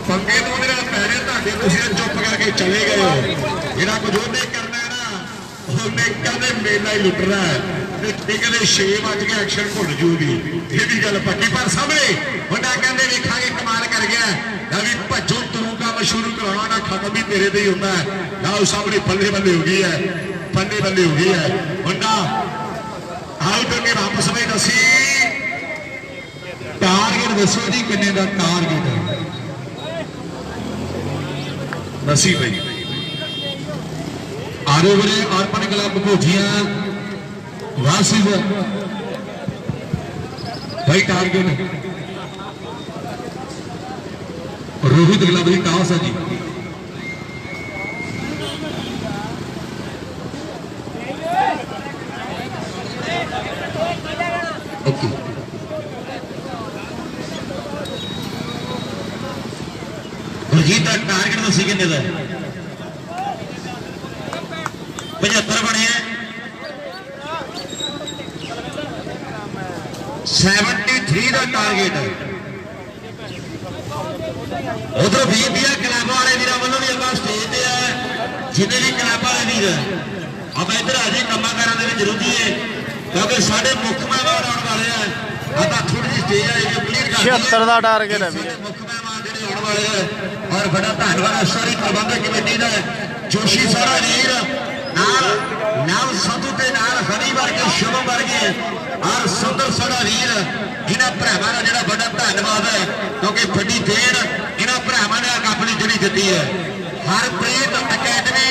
पंगे तो मेरा पैरे ताके तुसीं चुप करके चले गए हो जिहड़ा कुछ ਉਹਨੇ करना है ना ਉਹਨੇ कदे मेला ही लुटना है कहते 6 बज के एक्शन भुल जूगी ये भी गल पक्की पर सामने वड्डा कहते वेखांगे कमाल कर गया ना भी भज्जो तरू काम शुरू कराना ना खत्म भी तेरे ते ही होंदा है ना सामने बल्ले बल्ले हो गई है बल्ले बल्ले हो गई है वड्डा आउट होके वापस में दसी टारगेट दसो जी किन्ने दा टारगेट दसी भाई आरो बड़े अर्पण क्लब भोजिया वासिफ भाई टारगेट रोहित क्लब की टॉस है जी ओके गुरजीत का टारगेट दसी किन्ने दा 75 बने 73 का टारगेट उधर भी क्लब वाले वीर वालों भी अगर स्टेज पे है जिन्हें भी क्लब वाले वीर अब इधर अजे कमा करने में जरूरी है क्योंकि साढ़े मुख्य मेहमान आने वाले हैं अब थोड़ी जी स्टेज आएगी क्लियर कर 76 का टारगेट है मुख्य मेहमान जो आने वाले हैं और बड़ा धन्यवाद सारी प्रबंधक कमेटी का जोशी सारा वीर नाल संधू के नाल हनी वर्गे शुभम वर्गे और सुंदर सारा वीर इन्होंने भरावां का जिहड़ा बड़ा धन्यवाद है क्योंकि बड़ी देर इन्होंने भरावां ने अपनी जिहड़ी दित्ती है हरप्रीत अकैडमी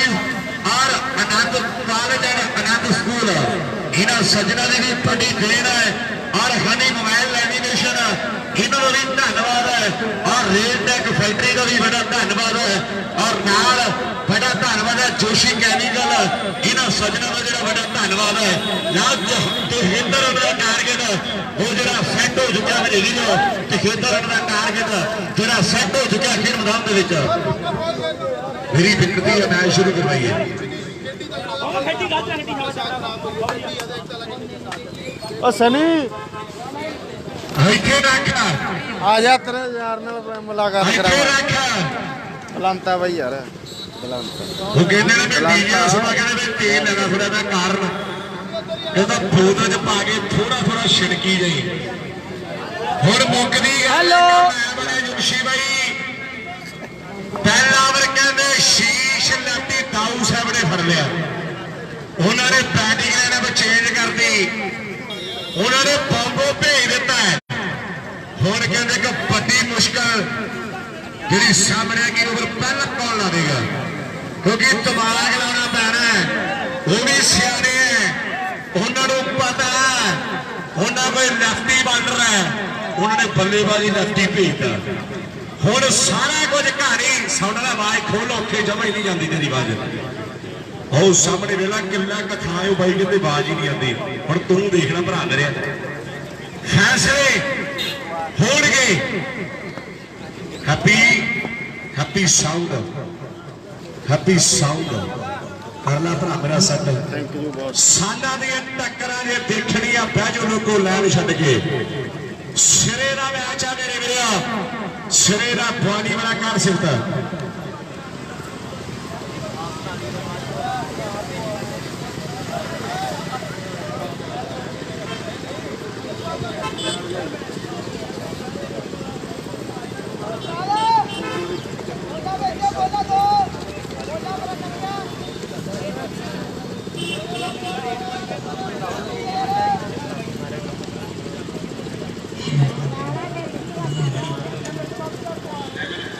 और आनंद कॉलेज और आनंद स्कूल इन्होंने सज्जना की भी बड़ी देर है और हनी मोबाइल लैमीनेशन इन्होंने भी धन्यवाद है और रेल टैक फैक्ट्री का भी बड़ा धन्यवाद है और नाल बड़ा धन्यवाद है जोशी कैमिकल इन्होंने सज्जना का जो बड़ा धन्यवाद है खेतर उनका टारगेट वो जो सैट हो चुका मेरे वीरो खेतर उनका टारगेट जो सैट हो चुका खेल मैदान मेरी बिनती है मैच शुरू करवाइए सनी आ जा तेरे यार नाल मुलाकात करा बलंता भाई यार वो कहते हैं तेल लगा फिर कारण कहता बोतल च पा के थोड़ा थोड़ा छिड़की जाई हुण मुकदी हेलो जोशी भाई पहला ओवर कहते शीश लैती दाऊ साहब ने फड़ लिया उन्होंने बैटिंग लाइनअप चेंज कर दी उन्होंने बॉम्बो भेज दिता है हुण कहते कि बड़ी मुश्किल जी सामने की ओवर पहला कौन ला देगा क्योंकि दिमाग लाना पैना है वो भी सियाने है उन्होंने पता है उन्होंने कोई लेफ्टी बॉलर है उन्होंने बल्लेबाजी लेफ्टी भेजता हुण सारा कुछ कहानी सुनना आवाज खोल औखे जमा ही नहीं जाती तेरी आवाज आओ सामने वेला किला कथाए बाई कहते आवाज ही नहीं आती हुण तू देखना भरा मेरे फैसले होणगे हैप्पी साउंड करला भरा मेरा सट साना दी टक्करां जे देखणियां बह जो लोगों लैन छड्ड के सिरे दा मैच आ मेरे वीरा सिरे दा पानी वाला कर सकता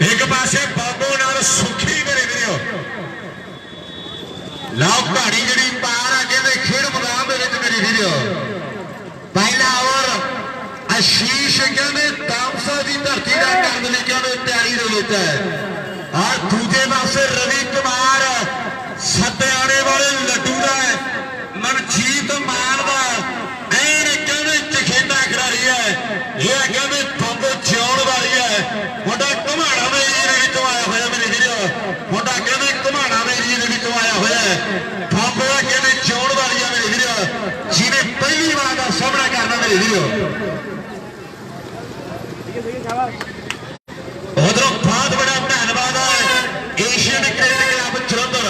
एक पासे बाबू नाल सुखी मेरे वीरो लाओ कहानी जी पार अगे खेल मैदान मेरी वीरो पहला ओवर आशीष कहते तामसा की धरती का करने की कहते तैयारी दे देता है और दूजे पासे रवि कुमार सत्याने वाले लड्डू का मनजीत मान का कहते चखेता खिलाड़ी है यह कहते उधरों बहुत बड़ा धन्यवाद है एशियन क्रिकेट क्लब जलंधर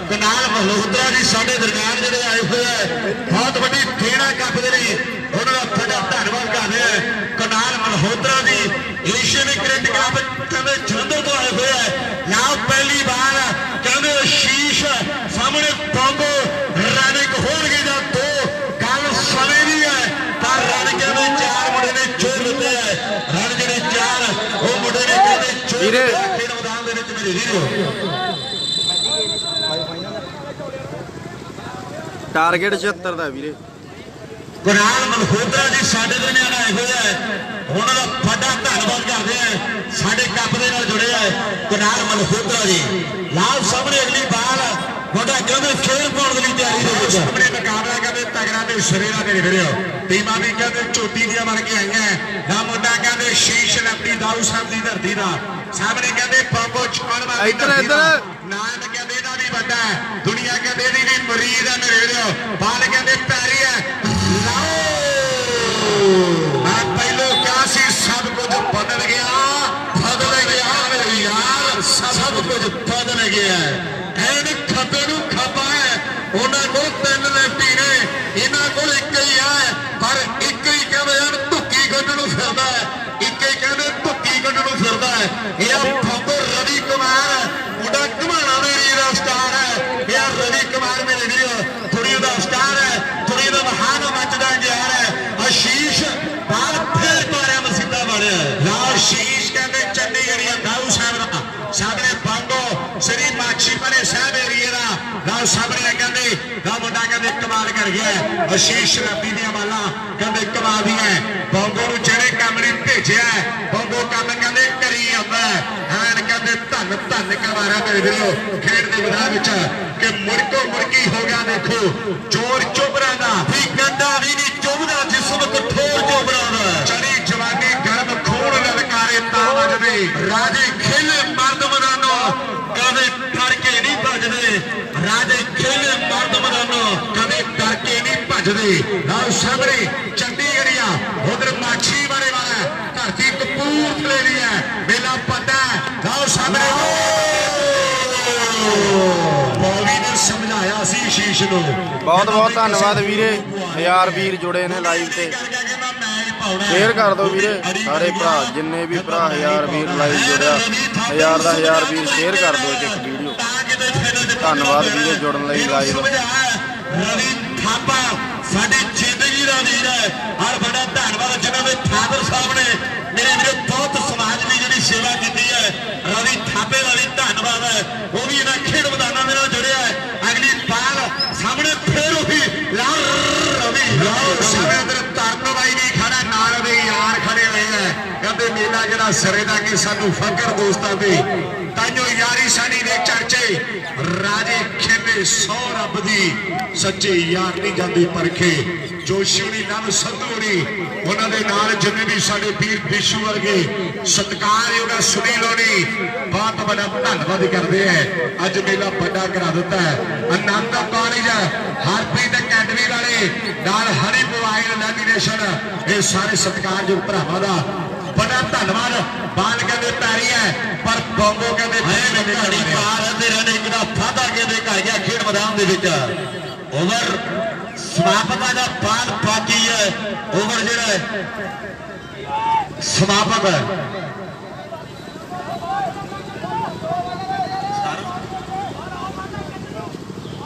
कनाल मल्होत्रा जी साडे दरम्यान जिहड़े आए हुए है बहुत बड़ी खेड़ा कप दे लई उन्हां दा बड़ा धन्यवाद करदे हैं कनाल Malhotra ji Asian cricket club कहंदे जलंधर तो आए हुए है ना पहली बार कहंदे शीश सामने बॉम्बो रनिंग होणगे जां दो गल समय नहीं है पर रन कहंदे चार मुंडे ने जोड़ दिते है रन जिहड़े चार ਉਹ ਮੁੰਡੇ ਨੇ ਕਹਿੰਦੇ ਵੀਰੇ ਖੇਡ ਮੈਦਾਨ ਦੇ ਵਿੱਚ ਮੇਰੇ ਵੀਰੋ ਟਾਰਗੇਟ 76 ਦਾ ਵੀਰੇ ਕਨਾਲ ਮਲਹੋਤਰਾ ਜੀ ਸਾਡੇ ਦੇ ਨਾਲ ਆਏ ਹੋਏ ਆ ਉਹਨਾਂ ਦਾ ਵੱਡਾ ਧੰਨਵਾਦ ਕਰਦੇ ਆ ਸਾਡੇ ਕੱਪ ਦੇ ਨਾਲ ਜੁੜੇ ਆ ਕਨਾਲ ਮਲਹੋਤਰਾ ਜੀ ਲਾਲ ਸਾਹਮਣੇ ਅਗਲੀ ਬਾਲ ਵੱਡਾ ਕਹਿੰਦੇ ਖੇਡ ਪਾਉਣ ਦੀ ਤਿਆਰੀ ਦੇ ਵਿੱਚ ਸਾਹਮਣੇ ਮੁਕਾਬਲਾ ਕਹਿੰਦੇ ਤਗੜਾ ਤੇ ਸ਼ਰੀਰਾ ਦੇ ਵੀਰੋ ਟੀਮਾਂ ਵੀ ਕਹਿੰਦੇ ਝੋਟੀ ਦੀਆਂ ਬਣ ਕੇ ਆਈਆਂ ਨਾ ਮੁੰਡਾ ਕਹਿੰਦੇ ਸ਼ੀਸ਼ ਲੱਭੀ ਦਾਊ ਸਾਹਿਬ ਦੀ ਧਰਤੀ ਦਾ ਸਾਹਮਣੇ ਕਹਿੰਦੇ ਬੰਬੋ ਛਾਣ ਵਾਲੀ ਇੱਧਰ ਧਰਤੀ ਦਾ ਇੱਧਰ ਨਾਮ ਕਹਿੰਦੇ ਇਹਦਾ ਵੀ ਵੱਡਾ ਹੈ ਦੁਨੀਆ ਕਹਿੰਦੇ ਇਹਦੀ ਵੀ ਮਰੀਦ ਹੈ ਮੇਰੇ ਵੀਰੋ ਬਾਲ ਕਹਿੰਦੇ ਪੈਰੀ ਹੈ ਲਾਓ ਮੈਂ ਪਹਿਲੋਂ ਕਿਹਾ ਸੀ ਸਭ ਕੁਝ ਬਦਲ ਗਿਆ ਮੇਰੇ ਯਾਰ ਸਭ ਕੁਝ ਬਦਲ ਗਿਆ ਐਨ ਖੱਬੇ ਨੂੰ ਖੱਬਾ ਹੈ ਉਹਨਾਂ ਕੋਲ ਤਿੰਨ ਲੈਫਟੀ ਨੇ ਇਹਨਾਂ ਕੋਲ ਇੱਕ ਹੀ ਹੈ ਪਰ ਇੱਕ ਹੀ ਕਹਿੰਦੇ ਯਾਰ ਧੁੱਕੀ ਕੱਢਣ ਨੂੰ ਫਿਰਦਾ ਹੈ ਇੱਕ ਹੀ ਕਹਿੰਦੇ ਧੁੱਕੀ ਕੱਢਣ ਨੂੰ ਫਿਰਦਾ ਹੈ ਇਹ ਫੰਬੋ ਰਵੀ ਕੁਮਾਰ ਮੁੰਡਾ ਘਮਾਣਾ ਦੇ ਰੀਰ ਦਾ ਸਟਾਰ ਹੈ ਇਹ ਰਵੀ ਕੁਮਾਰ ਮੇਰੇ ਵੀਰੋ ਦੁਨੀਆ ਦਾ ਸਟਾਰ ਹੈ ਦੁਨੀਆ ਦਾ ਮਹਾਨ ਮੱਚਦਾ ਗਿਆਰ ਹੈ ਆਸ਼ੀਸ਼ ਬਾਲ ਫੇਰ ਮਾਰਿਆ ਮਸੀਦਾ ਬਣਿਆ ਲਾਲ ਸ਼ੀਸ਼ ਕਹਿੰਦੇ ਚੰਡੀਗੜ੍ਹੀਆ ਦਾਊ ਸਾਹਿਬ ਦਾ ਸਾਹਮਣੇ ਬਾਂਗੋ ਸ੍ਰੀ ਮਾਛੀ ਪਰੇ ਸਾਹਿਬ ਏਰੀਏ ਦਾ ਨਾਲ ਸਾਹਮਣੇ ਕਹਿੰਦੇ ਦਾ ਮੁੰਡਾ ਕਹਿੰਦੇ ਕਮਾਲ ਕਰ ਗਿਆ ਆਸ਼ੀਸ਼ ਰੱਬੀ ਦੀਆਂ ਬਾਲਾਂ ਕਹਿੰਦੇ ਕਮਾਲ ਦੀਆਂ ਬਾਂਗੋ ਨੂੰ ਜਿਹੜੇ ਕੰਮ ਨੇ ਭੇਜਿਆ ਬਾਂਗੋ ਕੰਮ ਕਹਿੰਦੇ ਕਰੀ ਆਉਂਦਾ ਐਨ ਕਹਿੰਦੇ ਧੰਨ ਧੰਨ ਕਰਵਾਰਾ ਮੇਰੇ ਵੀਰੋ ਖੇਡ ਦੇ ਮੈਦਾਨ ਵਿੱਚ ਕਿ ਮੁੜਕੋ ਮੁੜਕੀ ਹੋ ਗਿਆ ਦੇਖੋ ਜੋਰ ਚੋਬਰਾਂ ਦਾ ਵੀ ਗੰਡਾ ਵੀ ਨਹੀਂ ਚੋਬਦਾ ਜਿਸਮ ਕਠੋਰ ਚੋਬਰਾਂ ਦਾ ਚੜੀ ਜਵਾਨੀ ਗਰਮ ਖੂਨ ਲਲਕਾਰੇ ਤਾਂ ਵੱਜਦੇ ਰਾਜੇ ਖੇਲੇ ਮਰਦ ਮੈਦਾਨੋਂ ਕਦੇ ਡਰ ਕੇ ਨਹੀਂ ਭੱਜਦੇ ਰਾਜੇ ਖੇਲੇ ਮਰਦ ਮੈਦਾਨੋਂ ਕਦੇ ਡਰ ਕੇ ਨਹੀਂ ਭੱਜਦੇ ਨਾਲ ਸਾਹਮਣੇ ਚੰਡੀਗੜ੍ਹੀਆ ਉਧਰ ਮਾਛੀ ਵਾਲੇ ਵਾਲਾ ਧਰਤੀ ਕਪੂਰਥਲੇ ਦੀ ਹੈ ਮੇਲਾ ਪੱਟਾ ਨਾਲ ਸਾਹਮਣੇ ਬੋਲੀ ਨੇ ਸਮਝਾਇਆ ਸੀ ਸ਼ੀਸ਼ ਨੂੰ ਬਹੁਤ ਬਹੁਤ ਧੰਨਵਾਦ ਵੀਰੇ 1000 ਵੀਰ ਜੁੜੇ ਨੇ ਲਾਈਵ ਤੇ ਸ਼ੇਅਰ ਕਰ ਦਿਓ ਵੀਰੇ ਸਾਰੇ ਭਰਾ ਜਿੰਨੇ ਵੀ ਭਰਾ 1000 ਵੀਰ ਲਾਈਵ ਜੁੜਿਆ 1000 ਦਾ 1000 ਵੀਰ ਸ਼ੇਅਰ ਕਰ ਦਿਓ ਇੱਕ ਵੀਡੀਓ ਧੰਨਵਾਦ ਵੀਰੇ ਜੁੜਨ ਲਈ ਲਾਈਵ ਰਵੀ ਥਾਪਾ ਸਾਡੀ ਜ਼ਿੰਦਗੀ ਦਾ ਵੀਰ ਹੈ ਹਰ ਬੜਾ ਧੰਨਵਾਦ ਜਿਨ੍ਹਾਂ ਦੇ ਫਾਦਰ ਸਾਹਿਬ ਨੇ ਮੇਰੇ ਵੀਰੇ ਬਹੁਤ ਸਮਾਜ ਦੀ ਜਿਹੜੀ ਸੇਵਾ ਕੀਤੀ ਹੈ ਰਵੀ ਥਾਪੇ ਦਾ ਵੀ ਧੰਨਵਾਦ ਹੈ ਉਹ ਵੀ ਇਹਨਾਂ ਖੇਡ ਮੈਦਾਨਾਂ ਦੇ ਨਾਲ ਜੁੜਿਆ ਹੈ ਅਗਲੀ ਬਾਲ ਸਾਹਮਣੇ ਫੇਰ ਉਹੀ ਲਾਲ ਰਵੀ ਸਾਹਮਣੇ ਅੰਦਰ ਤਰਨ ਬਾਈ ਵੀ ਖੜਾ ਨਾਲ ਦੇ ਯਾਰ ਖੜੇ ਹੋਏ ਹੈ ਕਹਿੰਦੇ ਮੇਲਾ ਜਿਹੜਾ ਸਿਰੇ ਦਾ ਕਿ ਸਾਨੂੰ ਫਕਰ ਦੋਸਤਾਂ ਤੇ ਤਾਈਓ ਯਾਰੀ ਸਾਡੀ ਦੇ ਚਰਚੇ ਰਾਜੇ ਖੇਲੇ ਸੌ ਰੱਬ ਦੀ ਸੱਚੇ ਯਾਰ ਨਹੀਂ ਜਾਂਦੀ ਪਰਖੇ ਜੋਸ਼ੀ ਨਵ ਸੰਧੂੜੀ ਉਹਨਾਂ ਦੇ ਨਾਲ ਜਿੰਨੇ ਵੀ ਸਾਡੇ ਵੀਰ ਵਿਸ਼ੂ ਵਰਗੇ ਸਤਿਕਾਰਯੋਗ ਸੁਨੀਲ ਹੋਣੀ ਬਹੁਤ ਵੱਡਾ ਧੰਨਵਾਦ ਕਰਦੇ ਆ ਅੱਜ ਮੇਲਾ ਵੱਡਾ ਕਰਾ ਦਿੱਤਾ ਹੈ ਆਨੰਦ ਕਾਲਜ ਹਰਪ੍ਰੀਤ ਅਕੈਡਮੀ ਵਾਲੇ ਨਾਲ ਹਰੀ ਮੋਬਾਈਲ ਲੈਮੀਨੇਸ਼ਨ ਇਹ ਸਾਰੇ ਸਤਿਕਾਰਯੋਗ ਭਰਾਵਾਂ ਦਾ ਬੜਾ ਧੰਨਵਾਦ ਬਾਲ ਕਹਿੰਦੇ ਪੈਰੀ ਹੈ ਪਰ ਬੰਬੋ ਕਹਿੰਦੇ ਘੜੀ ਪਾਰ ਦੇ ਰਹੇ ਇੱਕ ਦਾ ਫਾਦਾ ਕਹਿੰਦੇ ਘਰ ਗਿਆ ਖੇਡ ਮੈਦਾਨ ਦੇ ਵਿੱਚ ਓਵਰ ਸਮਾਪਕ ਦਾ ਬਾਲ ਬਾਕੀ ਹੈ ਓਵਰ ਜਿਹੜਾ ਹੈ ਸਮਾਪਕ ਹੈ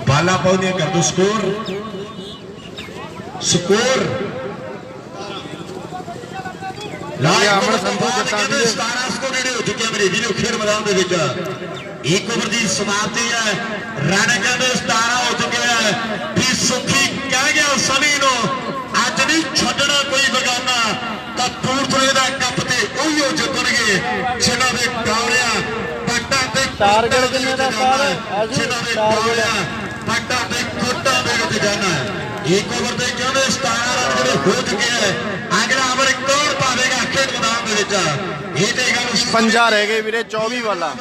ਬਾਲਾ ਪਾਉਂਦੇ ਕਰ ਦੋ ਸਕੋਰ ਅਮਨ ਸੰਧੂ ਜੱਟਾਂ ਦੀ 17 ਸਕੋਰ ਨੇੜੇ ਹੋ ਚੁੱਕੇ ਮੇਰੇ ਵੀਰੋ ਖੇਡ ਮੈਦਾਨ ਦੇ ਵਿੱਚ ਇੱਕ ਓਵਰ ਦੀ ਸਮਾਪਤੀ ਹੈ ਰਨ ਕਹਿੰਦੇ 17 ਹੋ ਚੁੱਕੇ ਹੈ ਵੀ ਸੁਖੀ ਕਹਿ ਗਿਆ ਸਨੀ ਨੂੰ ਅੱਜ ਨਹੀਂ ਛੱਡਣਾ ਕੋਈ ਬਗਾਨਾ ਕਪੂਰਥਲੇ ਦਾ ਕੱਪ ਤੇ ਉਹੀਓ ਜਿੱਤਣਗੇ ਜਿਨ੍ਹਾਂ ਦੇ ਡੌਲਿਆ ਪੱਟਾਂ ਤੇ ਟਾਰਗੇਟ ਕਿੰਨੇ ਦਾ ਸਟਾਰ ਜਿਨ੍ਹਾਂ ਦੇ ਡੌਲਿਆ ਪੱਟਾਂ ਤੇ ਕੋਟਾਂ ਦੇ ਵਿੱਚ ਜਾਣਾ ਹੈ ਇੱਕ ਓਵਰ ਦੇ ਕਹਿੰਦੇ 17 ਰਨ ਜਿਹੜੇ ਹੋ ਚੁੱਕੇ ਹੈ ਅਗਲਾ ਓਵਰ ਕੌਣ ਪਾਵੇਗਾ ਖੇਡ ਮੈਦਾਨ ਦੇ ਵਿੱਚ ਇਹ ਤੇ ਗੱਲ 5 ਰਹਿ ਗਏ ਵੀਰੇ 24 ਵਾਲਾ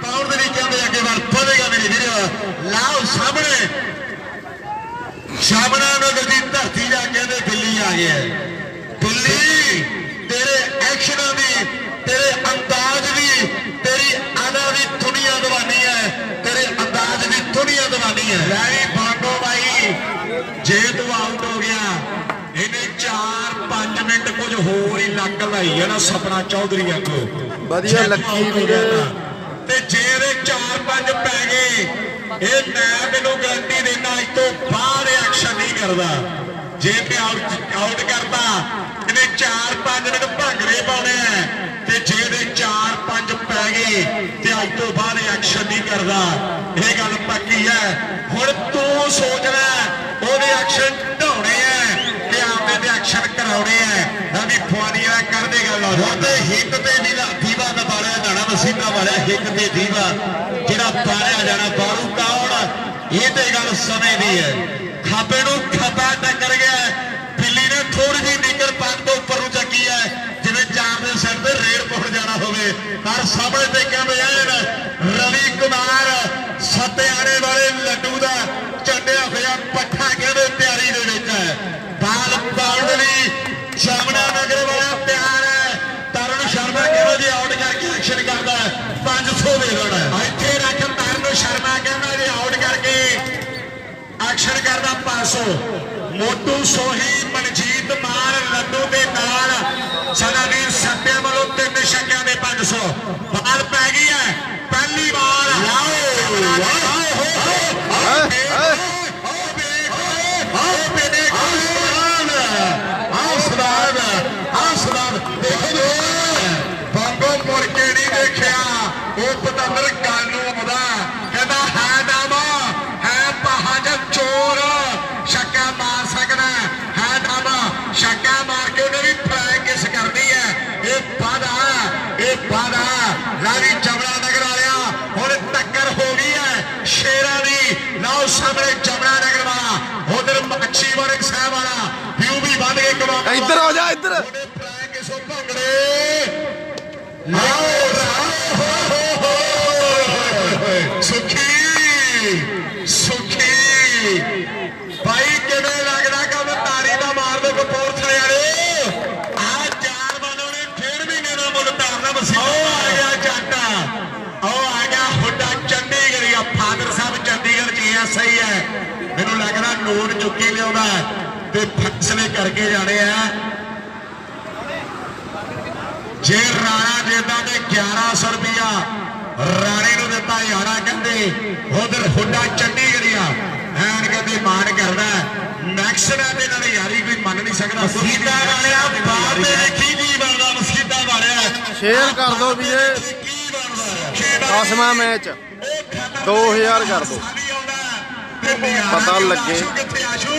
ਪਾਉਣ ਦੇ ਲਈ ਕਹਿੰਦੇ ਅੱਗੇ ਵੱਲ ਵਧੇਗਾ ਮੇਰੇ ਵੀਰੋ ਲਾਓ ਸਾਹਮਣੇ ਨੂੰ ਦੀ ਧਰਤੀ ਜਾ ਕਹਿੰਦੇ ਦਿੱਲੀ ਆ ਗਿਆ ਮਿੰਟ ਕੁਝ ਹੋਰ ਹੀ ਲੱਕ ਲਾਈ ਹੈ ਨਾ ਸਪਨਾ ਚੌਧਰੀ ਵਾਂਗੂ ਵਧੀਆ ਲੱਕੀ ਵੀਰੇ ਤੇ ਜੇ ਇਹਦੇ 4-5 ਪੈ ਗਏ ਇਹ ਮੈਂ ਮੈਨੂੰ ਗਾਰੰਟੀ ਦੇਣਾ ਇਸ ਤੋਂ ਬਾਅਦ ਐਕਸ਼ਨ ਨਹੀਂ ਕਰਦਾ ਜੇ ਤੇ ਆਊਟ ਕਰਦਾ ਇਹਨੇ 4-5 ਮਿੰਟ ਭੰਗੜੇ ਪਾਉਣੇ ਆ ਤੇ ਜੇ ਇਹਦੇ 4-5 ਪੈ ਗਏ ਤੇ ਅੱਜ ਤੋਂ ਬਾਅਦ ਐਕਸ਼ਨ ਨਹੀਂ ਕਰਦਾ ਇਹ ਗੱਲ ਪੱਕੀ ਹੈ ਹੁਣ ਤੂੰ ਸੋਚ ਲੈ ਉਹਦੇ ਐਕਸ਼ਨ ਢਾਉਣੇ ਆ ਕਿ ਆਪਦੇ ਤੇ ਐਕਸ਼ਨ ਕਰਾਉਣੇ ਆ ਵੀ ਫੁਆਨੀਆਂ ਕਰਦੇ ਗੱਲ ਉਹਦੇ ਹਿੱਕ ਤੇ ਦੀਵਾ ਦਾ ਬਾਲਿਆ ਜਾਣਾ ਮਸੀਨਾ ਵਾਲਿਆ ਹਿੱਕ ਤੇ ਦੀਵਾ ਜਿਹੜਾ ਬਾਲਿਆ ਜਾਣਾ ਬਾਰੂ ਕੌਣ ਇਹ ਤੇ ਗੱਲ ਸਮੇਂ ਦੀ ਹੈ ਖਾਬੇ ਨੂੰ ਖੱਬਾ ਟੱਕਰ ਗਿਆ ਬਿੱਲੀ ਨੇ ਥੋੜੀ ਜਿਹੀ ਨਿਕਲ ਪੱਗ ਤੋਂ ਉੱਪਰ ਨੂੰ ਚੱਕੀ ਹੈ ਜਿਵੇਂ ਚਾਰ ਦੇ ਸਿਰ ਤੇ ਰੇਡ ਪੁੱਟ ਜਾਣਾ ਹੋਵੇ ਪਰ ਸਾਹਮਣੇ ਤੇ ਕਹਿੰਦੇ ਰਵੀ ਕੁਮਾਰ ਸਤਿਆਣੇ ਵਾਲੇ ਲੱਡੂ ਦਾ ਚੱਡਿਆ ਹੋਇਆ ਪੱਠਾ ਕਹਿੰਦੇ ਤਿਆਰੀ ਦੇ ਵਿੱਚ ਹੈ ਬਾਲ ਪਾਉਣ ਲਈ ਜਾਮਣਾ ਨਗਰ ਵਾਲਾ ਤਿਆਰ ਹੈ ਤਰਨ ਸ਼ਰਮਾ ਕਹਿੰਦਾ ਜੀ ਆਊਟ ਕਰਕੇ ਐਕਸ਼ਨ ਕਰਦਾ 500 ਦੇ ਦੇਣਾ ਇੱਥੇ ਰੱਖ ਤਰਨ ਸ਼ਰਮਾ ਕਹਿੰਦਾ ਜੀ ਆਊਟ ਕਰਕੇ ਐਕਸ਼ਨ ਕਰਦਾ 500 ਮੋਟੂ ਸੋਹੀ ਮਨਜੀਤ ਮਾਨ ਲੱਡੂ ਦੇ ਨਾਲ ਸਾਡਾ ਵੀਰ ਸੱਤਿਆ ਵੱਲੋਂ 3 ਛੱਕਿਆਂ ਦੇ 500 ਬਾਲ ਪੈ ਗਈ ਹੈ ਪਹਿਲੀ ਵਾਰ ਬਾਬੋ ਮੁੜ ਕੇ ਨਹੀਂ ਦੇਖਿਆ ਉਹ ਪਤੰਦਰ ਗੱਲ ਨੂੰ ਆਉਂਦਾ ਕਹਿੰਦਾ ਹੈ ਨਾਮਾ ਹੈ ਬਹਾਦਰ ਚੋਰ ਛੱਕਾ ਮਾਰ ਸਕਦਾ ਹੈ ਨਾਮਾ ਛੱਕਾ ਮਾਰ ਕੇ ਉਹਨੇ ਵੀ ਪ੍ਰੈਕਟਿਸ ਕਰਨੀ ਹੈ ਇਹ ਵਾਦਾ ਲਾਰੀ ਜਮਨਾ ਨਗਰ ਵਾਲਿਆ ਹੁਣ ਟੱਕਰ ਹੋ ਗਈ ਹੈ ਸ਼ੇਰਾਂ ਦੀ ਲਓ ਸਾਹਮਣੇ ਜਮਨਾ ਨਗਰ ਵਾਲਾ ਉਧਰ ਮੱਛੀ ਵਰਗ ਸਾਹਿਬ ਵਾਲਾ ਵਿਊ ਵੀ ਵੱਧ ਗਏ ਕਮਾਲ ਇੱਧਰ ਆ ਜਾ ਇੱਧਰ ਉਹਨੇ ਪ੍ਰੈਕਟਿਸ ਭੰਗੜੇ ਲਓ ਸੁਖੀ ਭਾਈ ਕਿਵੇਂ ਲੱਗਦਾ ਕੰਮ ਤਾਰੀ ਦਾ ਮਾਰ ਦੋ ਕਪੂਰਥਲੇ ਵਾਲੇ ਆ ਚਾਰ ਬਾਲੋਂ ਨੇ ਡੇਢ ਮਹੀਨੇ ਦਾ ਮੁੱਲ ਤਾਰਨਾ ਮਸੀਹ ਆ ਗਿਆ ਜੱਟਾ ਉਹ ਆ ਗਿਆ ਹੁੱਡਾ ਚੰਡੀਗੜ੍ਹ ਆ ਫਾਦਰ ਸਾਹਿਬ ਚੰਡੀਗੜ੍ਹ ਚ ਸਹੀ ਹੈ ਮੈਨੂੰ ਲੱਗਦਾ ਨੋਟ ਚੁੱਕੀ ਲਿਆਉਂਦਾ ਤੇ ਫੈਸਲੇ ਕਰਕੇ ਜਾਣੇ ਆ ਜੇ ਰਾਣਾ ਜੇਦਾ ਦੇ 1100 ਰੁਪਇਆ ਰਾਣੇ ਨੂੰ ਦਿੱਤਾ ਯਾਰਾ ਕਹਿੰਦੇ ਉਧਰ ਹੁੱਡਾ ਚੰਡੀਗੜ੍ਹ ਆ ਐਨ ਕਹਿੰਦੇ ਮਾਣ ਕਰਦਾ ਮੈਕਸਨਾ ਦੇ ਨਾਲ ਯਾਰੀ ਕੋਈ ਮੰਨ ਨਹੀਂ ਸਕਦਾ ਮਸੀਦਾ ਵਾਲਿਆ ਬਾਤ ਦੇਖੀ ਕੀ ਬਣਦਾ ਮਸੀਦਾ ਵਾਲਿਆ ਸ਼ੇਅਰ ਕਰ ਦੋ ਵੀਰੇ ਕੀ ਬਣਦਾ 10ਵਾਂ ਮੈਚ 2000 ਕਰ ਦੋ ਪਤਾ ਲੱਗੇ ਕਿੱਥੇ ਆਸ਼ੂ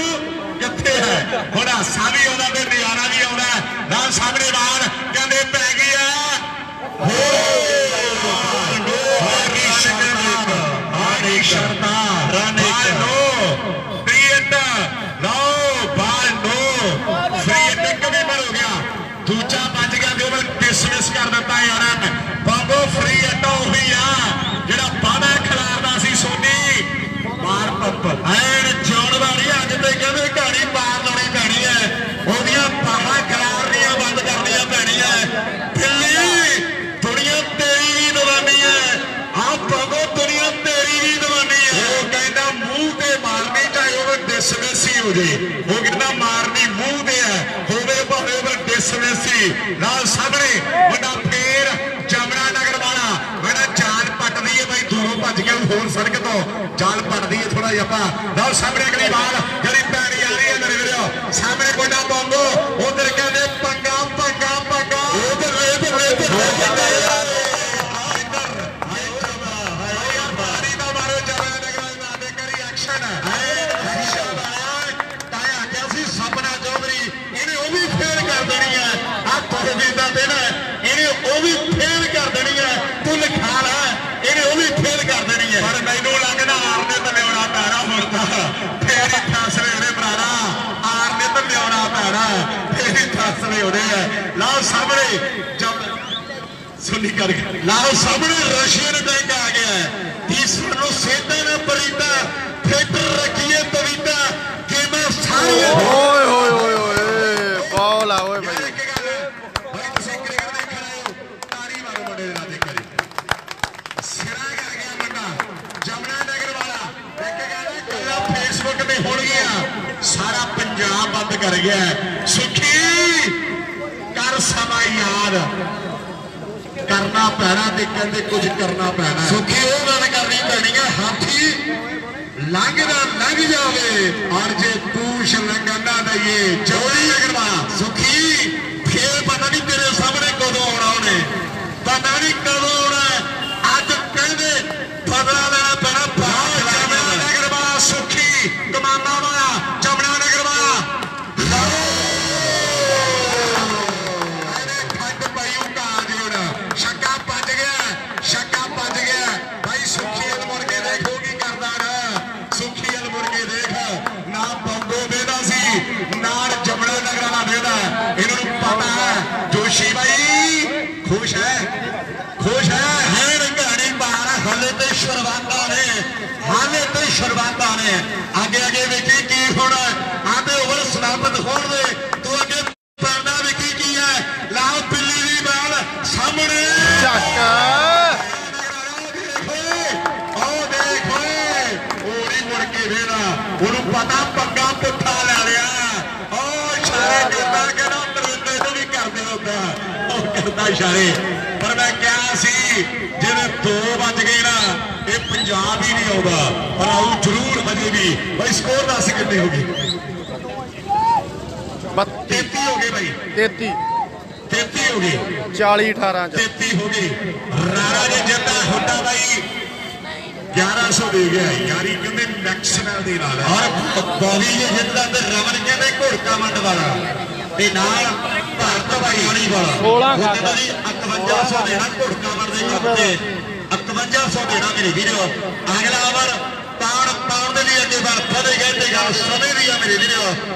ਕਿੱਥੇ ਹੈ ਹੁਣ ਹਾਸਾ ਵੀ ਆਉਂਦਾ ਤੇ ਨਿਆਰਾ ਵੀ ਆਉਂਦਾ ਨਾਲ ਸਾਹਮਣੇ ਬਾਹਰ ਕਹਿੰਦੇ ਪੈ ਗਈ ਆ ਦੂਜਾ ਬਚ ਗਿਆ ਤੇ ਉਹ ਡਿਸਮਿਸ ਕਰ ਦਿੱਤਾ ਯਾਰ ਬਾਬੋ ਫਰੀ ਅੱਡਾ ਉਹੀ ਆ ਜਿਹੜਾ ਬਾਹਰ ਖਿਲਾਰਦਾ ਸੀ ਸੋਨੀ ਮਾਰ ਪੰਪ ਐਨ ਜੋਨ ਵਾਲੀ ਅੱਜ ਤੇ ਕਹਿੰਦੇ ਘਾੜੀ ਪਾਰ ਲਾਉਣੀ ਪੈਣੀ ਹੈ ਉਹਦੀਆਂ ਬਾਹਾਂ ਖਿਲਾਰਨੀਆਂ ਬੰਦ ਕਰਨੀਆਂ ਪੈਣੀਆਂ ਦਿੱਲੀ ਦੁਨੀਆ ਤੇਰੀ ਵੀ ਦਵਾਨੀ ਹੈ ਆ ਬਾਬੋ ਦੁਨੀਆ ਤੇਰੀ ਵੀ ਦਵਾਨੀ ਹੈ ਉਹ ਕਹਿੰਦਾ ਮੂੰਹ ਤੇ ਮਾਰਨੀ ਚਾਹੇ ਉਹ ਡਿਸਮਿਸ ਹੀ ਹੋ ਜੇ ਉਹ ਕਹਿੰਦਾ ਮਾਰਨੀ ਮੂੰਹ ਤੇ ਹੈ ਹੋਵੇ ਭਾਵੇਂ ਉਹ ਡਿਸਮਿਸ ਨਾਲ ਸਾਹਮਣੇ ਵੱਡਾ ਫੇਰ ਜਮਨਾ ਨਗਰ ਵਾਲਾ ਮੇਰਾ ਜਾਨ ਪੱਟਦੀ ਹੈ ਬਾਈ ਦੂਰੋਂ ਭੱਜ ਕੇ ਹੋਰ ਸੜਕ ਤੋਂ ਜਾਨ ਪੱਟਦੀ ਹੈ ਥੋੜਾ ਜਿਹਾ ਆਪਾਂ ਨਾਲ ਸਾਹਮਣੇ ਅਗਲੀ ਬਾਲ ਜਿਹੜੀ ਪੈਣੀ ਆ ਰਹੀ ਹੈ ਮੇਰੇ ਵੀਰੋ ਸਾਹਮਣੇ ਗੋਡਾ ਬੰਗੋ ਉਧਰ ਕਹਿੰਦੇ ਪੰਗਾ ਪੰਗਾ ਪੰਗਾ ਉਧਰ ਬਾਰੀ ਦਾ ਮਾਰੋ ਜਮਨਾ ਨਗਰ ਦਾ ਦੇ ਕਰੀ ਐਕਸ਼ਨ ਤਾਇਆ ਕਿਹਾ ਸੀ ਸਪਨਾ ਚੌਧਰੀ ਇਹਨੇ ਉਹ ਵੀ ਫੇਰ ਕਰ ਦੇਣੀ ਹੈ ਆ ਤੋਹਫੇ ਦਾ ਦੇਣਾ ਇਹਨੇ ਉਹ ਵੀ ਫੇਲ ਕਰ ਦੇਣੀ ਹੈ ਤੂੰ ਲਿਖਾ ਲੈ ਇਹਨੇ ਉਹ ਵੀ ਫੇਲ ਕਰ ਦੇਣੀ ਹੈ ਪਰ ਮੈਨੂੰ ਲੱਗਦਾ ਆਰ ਨੇ ਤਾਂ ਲਿਆਉਣਾ ਪੈਣਾ ਹੁਣ ਤਾਂ ਫੇਰ ਹੀ ਫੈਸਲੇ ਹੋਣੇ ਭਰਾਣਾ ਆਰ ਨੇ ਤਾਂ ਲਿਆਉਣਾ ਪੈਣਾ ਫੇਰ ਹੀ ਫੈਸਲੇ ਹੋਣੇ ਆ ਲਾਓ ਸਾਹਮਣੇ ਜਦ ਸੁਣੀ ਕਰ ਲਾਓ ਸਾਹਮਣੇ ਰਸ਼ੀਅਨ ਟੈਂਕ ਆ ਗਿਆ ਤੀਸਰੇ ਨੂੰ ਸੇਧਾ ਨੇ ਪਰੀਤਾ ਫਿੱਟਰ ਰੱਖੀਏ ਪਵਿੱਤਾ ਗੇਮਾਂ ਸਾਰੀਆਂ ਓਏ ਹੋਏ ਹੋਏ ਹੋਏ ਬਾਲ ਆ ਓਏ ਭਾਈ ਸਾਰਾ ਪੰਜਾਬ ਬੰਦ ਕਰ ਗਿਆ ਸੁਖੀ ਕਰ ਸਮਾਂ ਯਾਦ ਕਰਨਾ ਪੈਣਾ ਤੇ ਕਹਿੰਦੇ ਕੁਝ ਕਰਨਾ ਪੈਣਾ। ਸੁਖੀ ਉਹ ਗੱਲ ਕਰਨੀ ਪੈਣੀ ਹੈ, ਹਾਥੀ ਲੰਘਦਾ ਲੰਘ ਜਾਵੇ ਔਰ ਜੇ ਪੂਛ ਲੰਘਣਾ ਦਈਏ ਚੋਰੀ ਲਗਵਾ। ਸੁਖੀ ਫੇਰ ਪਤਾ ਨਹੀਂ ਤੇਰੇ ਸਾਹਮਣੇ ਕਦੋਂ ਆਉਣਾ ਉਹਨੇ, ਪਤਾ ਨਹੀਂ ਕਦੋਂ ਆਉਣਾ। ਅੱਜ ਕਹਿੰਦੇ ਬਦਲਾ ਲੈਣਾ ਪੈਣਾ। ਜਮਨਾ ਨਗਰ ਵਾਲਾ ਸੁਖੀ ਕਮਾਨਾ ਵਾਲਾ ਜਮਨਾ ਨਗਰ ਵਾਲਾ ਖੰਡ ਪਈ ਉਤਾਰ ਦੀ ਹੁਣ ਛੱਕਾ ਵੱਜ ਗਿਆ, ਛੱਕਾ ਵੱਜ ਗਿਆ ਭਾਈ। ਸੁਖੀ ਵੱਲ ਮੁੜ ਕੇ ਦੇਖ ਉਹ ਕੀ ਕਰਦਾ ਨਾ, ਸੁਖੀ ਵੱਲ ਮੁੜ ਕੇ ਦੇਖ। ਨਾ ਬੰਗੋ ਦੇਦਾ ਸੀ ਨਾਲ ਜਮਨਾ ਨਗਰ ਵਾਲਾ ਦੇਦਾ। ਇਹਨਾਂ ਨੂੰ ਪਤਾ ਹੈ ਜੋਸ਼ੀ ਭਾਈ ਖੁਸ਼ ਹੈ, ਖੁਸ਼ ਹੈ। ਘਾਣੀ ਬਾਹਰ ਹਾਲੇ ਤੇ ਸ਼ੁਰੂਆਤਾਂ ਨੇ, ਹਾਲੇ ਤੇ ਸ਼ੁਰੂਆਤਾਂ ਨੇ। ਅੱਗੇ ਅੱਗੇ ਵੇਖੀ ਕੀ ਹੋਣਾ। ਆਂਦੇ ਓਵਰ ਸਨਾਪਤ ਹੋਣ ਦੇ ਤੂੰ ਅੱਗੇ ਪਰਦਾ ਵੇਖੀ ਕੀ ਹੈ। ਲਾਓ ਬਿੱਲੀ ਦੀ ਬਾਲ ਸਾਹਮਣੇ ਚੱਕ ਉਹ ਦੇਖੋ ਉਹ ਨਹੀਂ ਮੁੜ ਕੇ ਵੇਣਾ। ਉਹਨੂੰ ਪਤਾ ਪੱਗਾ ਪੁੱਠਾ ਲੈ ਲਿਆ। ਉਹ ਇਸ਼ਾਰੇ ਕਰਦਾ ਕਿ ਨਾ ਪਰਿੰਦੇ ਤੋਂ ਵੀ ਕਰਦੇ ਹੁੰਦਾ, ਉਹ ਕਰਦਾ ਇਸ਼ਾਰੇ। ਪਰ ਮੈਂ ਕਿਹਾ ਸੀ ਜਿਵੇਂ 2 ਵੱਜ ਗਏ ਨਾ ਇਹ ਪੰਜਾਬ ਹੀ ਨਹੀਂ ਆਉਂਦਾ, ਪਰ ਆਉ ਜ਼ਰੂਰ ਹਜੇ ਵੀ। ਬਈ ਸਕੋਰ ਦੱਸ ਕਿੰਨੇ ਹੋ ਗਏ? 33 ਹੋ ਗਏ ਬਾਈ, 33 ਹੋ ਗਏ। 40-18 ਚ 33 ਹੋ ਗਈ। ਰਾਣਾ ਜੀ ਜਿੱਤਾ ਹੁੰਦਾ ਬਾਈ 1100 ਦੇ ਗਿਆ। ਯਾਰੀ ਕਹਿੰਦੇ ਮੈਕਸਵੈਲ ਦੇ ਨਾਲ ਔਰ ਬੋਵੀ ਜੀ ਜਿੱਤਦਾ ਤੇ ਰਮਨ ਕਹਿੰਦੇ ਘੋੜਕਾ ਮੰਡ ਵਾਲਾ ਤੇ ਨਾਲ ਭਾਰਤ ਭਾਈਵਾਲੀ ਵਾਲਾ 16 ਜੀ 5100 ਦੇਣਾ ਘੋੜਕਾ ਮੰਡ ਦੇ ਕੱਪ ਤੇ 5100 ਦੇਣਾ ਮੇਰੇ ਵੀਰੋ। ਅਗਲਾ ਓਵਰ ਪਾਉਣ ਦੇ ਲਈ ਅੱਗੇ ਬਾਲ ਫੜੇ ਗਏ ਤੇ ਗੱਲ ਸਮੇਂ ਦੀ ਆ ਮੇਰੇ ਵੀਰੋ।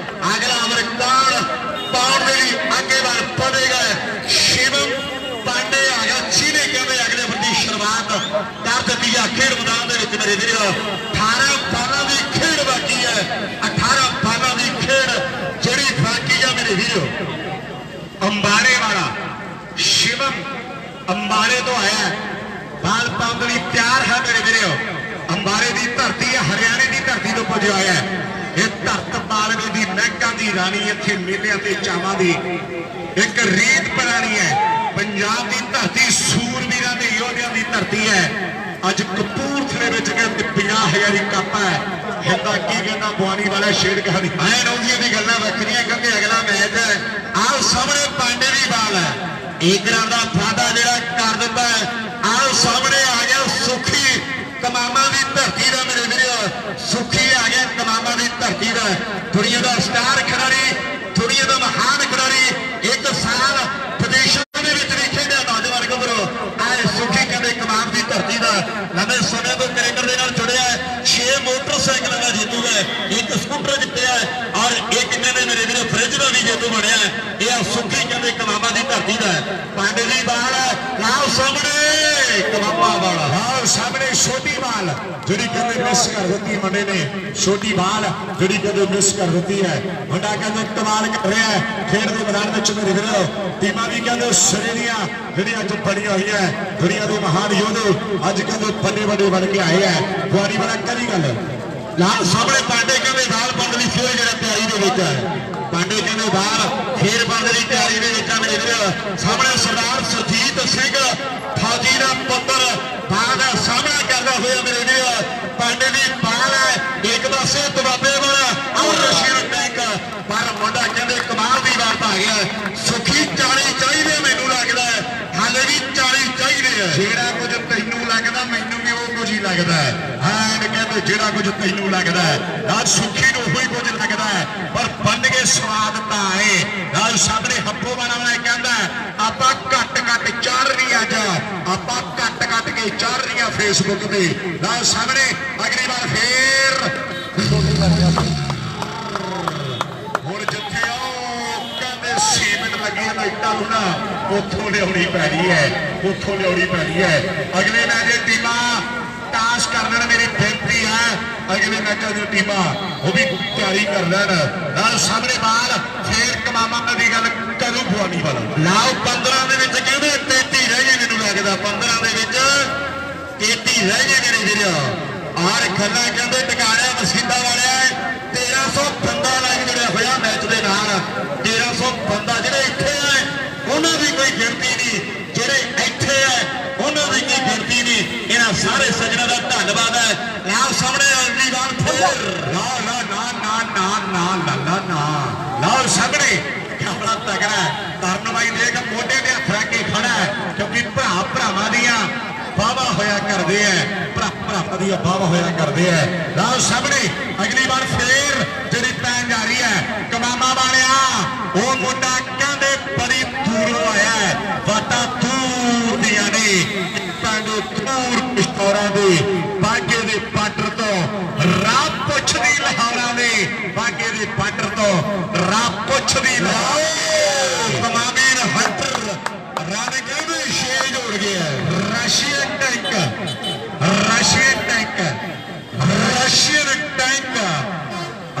ਅਗਲਾ ਓਵਰ ਪਾਉਣ ਦੇ ਲਈ ਅੱਗੇ ਬਾਲ ਫੜੇ ਗਏ। ਸ਼ਿਵਮ ਪਾਂਡੇ ਆ ਗਿਆ ਜਿਹਨੇ ਕਹਿੰਦੇ ਅਗਲੇ ਵੱਡੀ ਸ਼ੁਰੂਆਤ ਕਰ ਦਿੱਤੀ ਆ ਖੇਡ ਮੈਦਾਨ ਦੇ ਵਿੱਚ ਮੇਰੇ ਵੀਰੋ। 18 ਬਾਲਾਂ ਦੀ ਖੇਡ ਬਾਕੀ ਹੈ, 18 ਬਾਲਾਂ ਦੀ ਖੇਡ ਜਿਹੜੀ ਬਾਕੀ ਆ ਮੇਰੇ ਵੀਰੋ। ਅੰਬਾਰੇ ਵਾਲਾ ਸ਼ਿਵਮ ਅੰਬਾਰੇ ਤੋਂ ਆਇਆ, ਬਾਲ ਪਾਉਣ ਲਈ ਤਿਆਰ ਹੈ ਮੇਰੇ ਵੀਰੋ। ਅੰਬਾਰੇ ਦੀ ਧਰਤੀ ਹੈ, ਹਰਿਆਣੇ ਦੀ ਧਰਤੀ ਤੋਂ ਪੁੱਜਿਆ ਹੋਇਆ ਹੈ। ਇਹ ਧਰਤ ਪਾਲਵੇ ਦੀ ਮਹਿਕਾਂ ਦੀ ਰਾਣੀ, ਇੱਥੇ ਮੇਲਿਆਂ ਤੇ ਚਾਵਾਂ ਦੀ ਇੱਕ ਰੀਤ ਪੁਰਾਣੀ ਹੈ। ਪੰਜਾਬ ਦੀ ਧਰਤੀ ਸੂਰਵੀਰਾਂ ਦੇ ਯੋਧਿਆਂ ਦੀ ਧਰਤੀ ਹੈ। ਅੱਜ ਕਪੂਰਥਲੇ ਵਿੱਚ ਕਹਿੰਦੇ 50,000 ਦੀ ਕੱਪ ਹੈ। ਹਿੰਦਾ ਕੀ ਕਹਿੰਦਾ ਬਵਾਨੀ ਵਾਲਾ ਸ਼ੇਰ ਕਹਾਣੀ ਐਨ ਆਉਂਦੀਆਂ ਦੀ ਗੱਲਾਂ ਵੱਖਰੀਆਂ ਕਿਉਂਕਿ ਅਗਲਾ ਮੈਚ ਹੈ। ਆਹ ਸਾਹਮਣੇ ਪਾਂਡੇ ਦੀ ਬਾਲ ਹੈ, ਏਕਰਾਂ ਦਾ ਫਾਦਾ ਜਿਹੜਾ ਕਰ ਦਿੰਦਾ ਹੈ। ਆਹ ਸਾਹਮਣੇ ਆ ਗਿਆ ਸੁਖੀ ਕਮਾਮਾਂ ਦੀ ਧਰਤੀ ਦਾ ਮੇਰੇ ਵੀਰੋ। ਸੁਖੀ ਆ ਗਿਆ ਕਮਾਮਾਂ ਦੀ ਧਰਤੀ ਦਾ, ਦੁਨੀਆ ਦਾ ਸਟਾਰ ਖਿਡਾਰੀ, ਦੁਨੀਆ ਦਾ ਮਹਾਨ ਖਿਡਾਰੀ। ਇੱਕ ਸਾਲ ਵਿਦੇਸ਼ਾਂ ਦੇ ਵਿੱਚ ਵੀ ਖੇਡਿਆ ਨੌਜਵਾਨ ਗੱਭਰੂ। ਆਏ ਸੁਖੀ ਕਹਿੰਦੇ ਕਮਾਮ ਦੀ ਧਰਤੀ ਦਾ ਲੰਬੇ ਸਮੇਂ ਤੋਂ ਕ੍ਰਿਕਟ ਦੇ ਨਾਲ ਜੁੜਿਆ ਹੈ। 6 ਮੋਟਰਸਾਈਕਲਾਂ ਦਾ ਜੇਤੂ ਹੈ, ਇੱਕ ਸਕੂਟਰ ਜਿੱਤਿਆ ਔਰ ਇੱਕ ਕਹਿੰਦੇ ਮੇਰੇ ਵੀਰੋ ਫ੍ਰਿਜ ਦਾ ਵੀ ਜੇਤੂ ਬਣਿਆ। ਇਹ ਆ ਸੁਖੀ ਕਹਿੰਦੇ ਕਮਾਮਾਂ ਦੀ ਧਰਤੀ ਦਾ। ਪਾਂਡੇ ਦੀ ਬਾਲ ਲਾਓ ਸਾਹਮਣੇ ਕਮਾਮਾਂ ਵਾਲਾ, ਹਾਂ ਸਾਹਮਣੇ ਛੋਟੀ ਬਾਲ ਜਿਹੜੀ ਕਹਿੰਦੇ ਮਿਸ ਕਰ ਦਿੱਤੀ ਮੁੰਡੇ ਨੇ। ਛੋਟੀ ਬਾਲ ਜਿਹੜੀ ਕਹਿੰਦੇ ਮਿਸ ਕਰ ਦਿੱਤੀ ਹੈ। ਮੁੰਡਾ ਕਹਿੰਦੇ ਕਮਾਲ ਕਰ ਰਿਹਾ ਹੈ ਖੇਡ ਦੇ ਮੈਦਾਨ ਵਿੱਚ ਮੇਰੇ ਵੀਰੋ। ਟੀਮਾਂ ਵੀ ਕਹਿੰਦੇ ਸਿਰੇ ਦੀਆਂ ਜਿਹੜੀਆਂ ਅੱਜ ਬਣੀਆਂ ਹੋਈਆਂ ਦੁਨੀਆ ਦੇ ਮਹਾਨ ਯੋਧੇ ਅੱਜ ਕਹਿੰਦੇ ਵੱਡੇ ਵੱਡੇ ਬਣ ਕੇ ਆਏ ਹੈ। ਗੁਆਰੀ ਵਾਲਾ ਕਰੀ ਗੱਲ ਲਾਲ ਸਾਹਮਣੇ ਪਾਂਡੇ ਕਹਿੰਦੇ ਬਾਲ ਪੰਡ ਦੀ ਫੇਰ ਜਿਹੜਾ ਤਿਆਰੀ ਦੇ ਵਿੱਚ ਹੈ। ਪਾਂਡੇ ਕਹਿੰਦੇ ਬਾਲ ਫੇਰ ਪੰਡ ਦੀ ਤਿਆਰੀ ਦੇ ਵਿੱਚ ਮੇਰੇ ਵੀਰੋ। ਸਾਹਮਣੇ ਸਰਦਾਰ ਸੁਰਜੀਤ ਸਿੰਘ ਫੌਜੀ ਦਾ ਪੁੱਤਰ ਬਾਲ ਦਾ ਸਾਹਮਣਾ ਕਰਦਾ ਹੋਇਆ ਮੇਰੇ ਵੀਰੋ। ਪਾਂਡੇ ਦੀ ਬਾਲ ਹੈ ਇੱਕ ਪਾਸੇ ਦਬਾਬੇ ਵਾਲਾ ਔਰ ਰਸ਼ੀਦ ਟੈਂਕ, ਪਰ ਮੁੰਡਾ ਕਹਿੰਦੇ ਕਮਾਲ ਦੀ ਬਾਤ ਆ ਗਿਆ। ਸੁਖੀ 40 ਚਾਹੀਦੇ ਮੈਨੂੰ ਲੱਗਦਾ ਹੈ, ਹਾਲੇ ਵੀ 40 ਚਾਹੀਦੇ ਆ। ਜਿਹੜਾ ਕੁਝ ਤੈਨੂੰ ਲੱਗਦਾ ਮੈਨੂੰ ਵੀ ਉਹ ਕੁਝ ਹੀ ਲੱਗਦਾ ਹੈ। ਹਾਂ ਕਹਿੰਦੇ ਜਿਹੜਾ ਕੁਝ ਤੈਨੂੰ ਲੱਗਦਾ ਹੈ ਰਾਜ ਸੁਖੀ ਨੂੰ ਉਹੀ ਕੁਝ ਲੱਗਦਾ ਹੈ, ਪਰ ਬਣ ਕੇ ਸਵਾਦ ਤਾਂ ਆਏ। ਰਾਜ ਸਾਹਮਣੇ ਹੱਪੋ ਵਾਲਾ ਕਹਿੰਦਾ ਆਪਾਂ ਘੱਟ ਚਾੜ ਰਹੀ ਅੱਜ, ਆਪਾਂ ਘੱਟ ਕੇ ਚਾੜ ਰਹੀਆਂ ਫੇਸਬੁੱਕ ਤੇ। ਰਾਜ ਸਾਹਮਣੇ ਅਗਲੀ ਵਾਰ ਫੇਰ ਹੁਣ ਜਿੱਥੇ ਕਹਿੰਦੇ ਸੀਮਿੰਟ ਲੱਗੀ ਹੈ ਲਾਈਟਾਂ ਨੂੰ ਨਾ ਉੱਥੋਂ ਲਿਆਉਣੀ ਪੈਣੀ ਹੈ, ਉੱਥੋਂ ਲਿਆਉਣੀ ਪੈਣੀ ਹੈ। ਅਗਲੇ ਮੈਚ ਟੀਮਾਂ ਟਾਸ ਕਰ ਲੈਣ ਮੇਰੀ ਬੇਨਤੀ ਹੈ। ਅਗਲੇ ਮੈਚਾਂ ਦੀਆਂ ਟੀਮਾਂ ਉਹ ਵੀ ਤਿਆਰੀ ਕਰ ਲੈਣ। ਨਾਲ ਸਾਹਮਣੇ ਬਾਲ ਫੇਰ ਕਮਾਮਾਂ ਦੀ ਗੱਲ ਕਰੂ ਭਵਾਨੀ ਵਾਲਾ ਲਾਓ। 15 ਦੇ ਵਿੱਚ ਕਹਿੰਦੇ 33 ਰਹਿ ਗਏ ਮੈਨੂੰ ਲੱਗਦਾ, 15 ਦੇ ਵਿੱਚ 33 ਰਹਿ ਗਏ ਮੇਰੇ ਵੀਰੋ। ਔਰ ਖੰਨਾ ਕਹਿੰਦੇ ਟਿਕਾਣਿਆ ਮਸੀਤਾ ਵਾਲਿਆ 1300 ਬੰਦਾ ਲੱਗ ਜੁੜਿਆ ਹੋਇਆ ਮੈਚ ਦੇ ਨਾਲ। 1300 ਬੰਦਾ ਜਿਹੜੇ ਇੱਥੇ ਆਏ ਦੇਖ ਮੋਢੇ ਤੇ ਹੱਥ ਰੱਖ ਕੇ ਖੜਾ ਹੈ ਕਿਉਂਕਿ ਭਰਾ ਭਰਾਵਾਂ ਦੀਆਂ ਵਾਵਾ ਹੋਇਆ ਕਰਦੇ ਐ ਭਰਾ ਭਰਾਵਾਂ ਦੀਆਂ ਵਾਵਾ ਹੋਇਆ ਕਰਦੇ ਐ ਲਓ ਸਾਹਮਣੇ ਅਗਲੀ ਵਾਰ ਫੇਰ ਜਿਹੜੀ ਪੈਣ ਜਾ ਰਹੀ ਹੈ ਕਮਾਮਾ ਵਾਲਿਆ ਉਹ ਮੁੰਡਾ ਕਹਿੰਦੇ ਬੜੀ ਦੂਰੋਂ ਆਇਆ ਹੈ ਵਾਟਾ ਦੂਰ ਦੀਆਂ ਨੇ ਪਿੰਡੋਂ ਦੂਰ ਪਿਸ਼ਤੌਰਾਂ ਦੇ ਬਾਗੇ ਦੇ ਬਾਰਡਰ ਤੋਂ ਰਾਹ ਪੁੱਛਦੀ ਲਾਹੌਰਾਂ ਦੇ ਬਾਗੇ ਦੇ ਬਾਰਡਰ ਤੋਂ ਰਾਹ ਪੁੱਛਦੀ ਲਾਹੌਰ ਕਮਾਮੇ ਦਾ ਹੰਟਰ ਰਾਣੇ ਕਹਿੰਦੇ ਛੇ ਜੋੜ ਗਿਆ Russian tank Russian tank Russian tank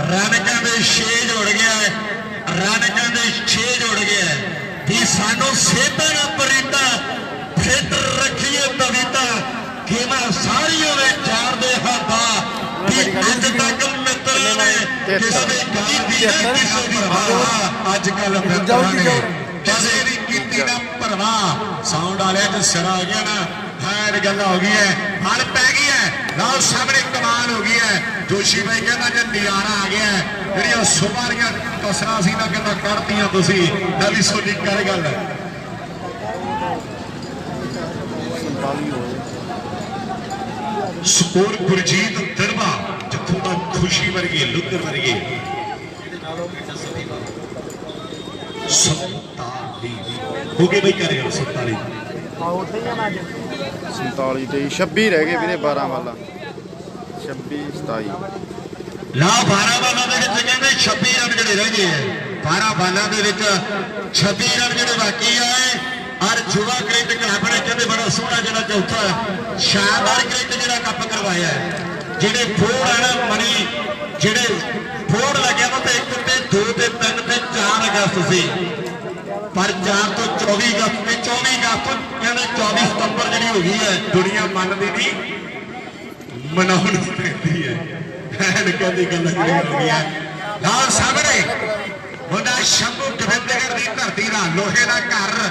ਰਾਣੇ ਕਹਿੰਦੇ ਛੇ ਜੋੜ ਗਿਆ ਰਾਣੇ ਕਹਿੰਦੇ ਛੇ ਜੋੜ ਗਿਆ ਵੀ ਸਾਨੂੰ ਸੇਧਾ ਨਾ ਪਰੀਤਾ ਫਿੱਟ ਰੱਖੀਏ ਤਵੀਤਾ ਖੇਮਾ ਸਾਰੀਆਂ ਦੇ ਚਾਰ ਦੇ ਹੱਥਾਂ ਵੀ ਅੱਜ ਤੱਕ ਮਿੱਤਰਾਂ ਨੇ ਕਿਸੇ ਦੀ ਕੀਤੀ ਨਾ ਕਿਸੇ ਦੀ ਪਰਵਾਹ ਅੱਜ ਕੱਲ ਮਿੱਤਰਾਂ ਨੇ ਕਿਸੇ ਦੀ ਕੀਤੀ ਨਾ ਪਰਵਾਹ ਸਾਊਂਡ ਵਾਲਿਆਂ ਚ ਸਿਰਾ ਆ ਗਿਆ ਨਾ ਫੈਰ ਗੱਲ ਹੋ ਗਈ ਹੈ ਹਲ ਪੈ ਗਈ ਹੈ ਲਓ ਸਾਹਮਣੇ ਕਮਾਲ ਹੋ ਗਈ ਹੈ ਜੋਸ਼ੀ ਭਾਈ ਕਹਿੰਦਾ ਜੇ ਨਿਆਰਾ ਆ ਗਿਆ ਜਿਹੜੀਆਂ ਸੁਬਾਰੀਆਂ ਕਸਰਾਂ ਸੀ ਨਾ ਕਹਿੰਦਾ ਕੱਢਤੀਆਂ ਤੁਸੀਂ ਨਵੀਂ ਸੋਨੀ ਕਰ ਗੱਲ ਸਕੋਰ ਗੁਰਜੀਤ ਦਰਬਾ ਜਿੱਥੋਂ ਦਾ ਖੁਸ਼ੀ ਵਰਗੀ ਲੁੱਦਰ ਵਰਗੀ 47 ਹੋ ਗਏ ਬਈ ਕਰ ਗੱਲ 47 47 ਤੇ 26 ਰਹਿ ਗਏ ਵੀਰੇ 12 ਵਾਲਾ 26 27 ਲਾ 12 ਬਾਲਾਂ ਦੇ ਵਿੱਚ ਕਹਿੰਦੇ 26 ਰਨ ਜਿਹੜੇ ਰਹਿ ਗਏ ਆ 12 ਬਾਲਾਂ ਦੇ ਵਿੱਚ 26 ਰਨ ਜਿਹੜੇ ਬਾਕੀ ਆਏ ਔਰ ਯੁਵਾ ਕ੍ਰਿਕਟ ਕਲੱਬ ਨੇ ਕਹਿੰਦੇ ਬੜਾ ਸੋਹਣਾ ਜਿਹੜਾ ਚੌਥਾ ਸ਼ਾਨਦਾਰ ਕ੍ਰਿਕਟ ਜਿਹੜਾ ਕੱਪ ਕਰਵਾਇਆ ਹੈ ਜਿਹੜੇ ਫੋੜ ਹੈ ਨਾ ਮਨੀ ਜਿਹੜੇ ਫੋੜ ਲੱਗਿਆ ਵਾ ਤੇ 1 ਤੇ 2 ਤੇ 3 ਤੇ 4 ਅਗਸਤ ਸੀ ਪਰ 4 ਤੋਂ 24 ਅਗਸਤ ਤੇ 24 ਅਗਸਤ ਕਹਿੰਦੇ 24 ਸਤੰਬਰ ਜਿਹੜੀ ਹੋ ਗਈ ਹੈ ਦੁਨੀਆ ਮੰਨਦੀ ਨਹੀਂ ਮਨਾਉਣੀ ਪੈਂਦੀ ਹੈ ਕਹਿੰਦੀ ਗੱਲ ਹੋ ਗਈ ਹੈ ਨਾਲ ਸਾਹਮਣੇ ਮੁੰਡਾ ਸ਼ੰਭੂ ਗੋਬਿੰਦਗੜ੍ਹ ਦੀ ਧਰਤੀ ਦਾ ਲੋਹੇ ਦਾ ਘਰ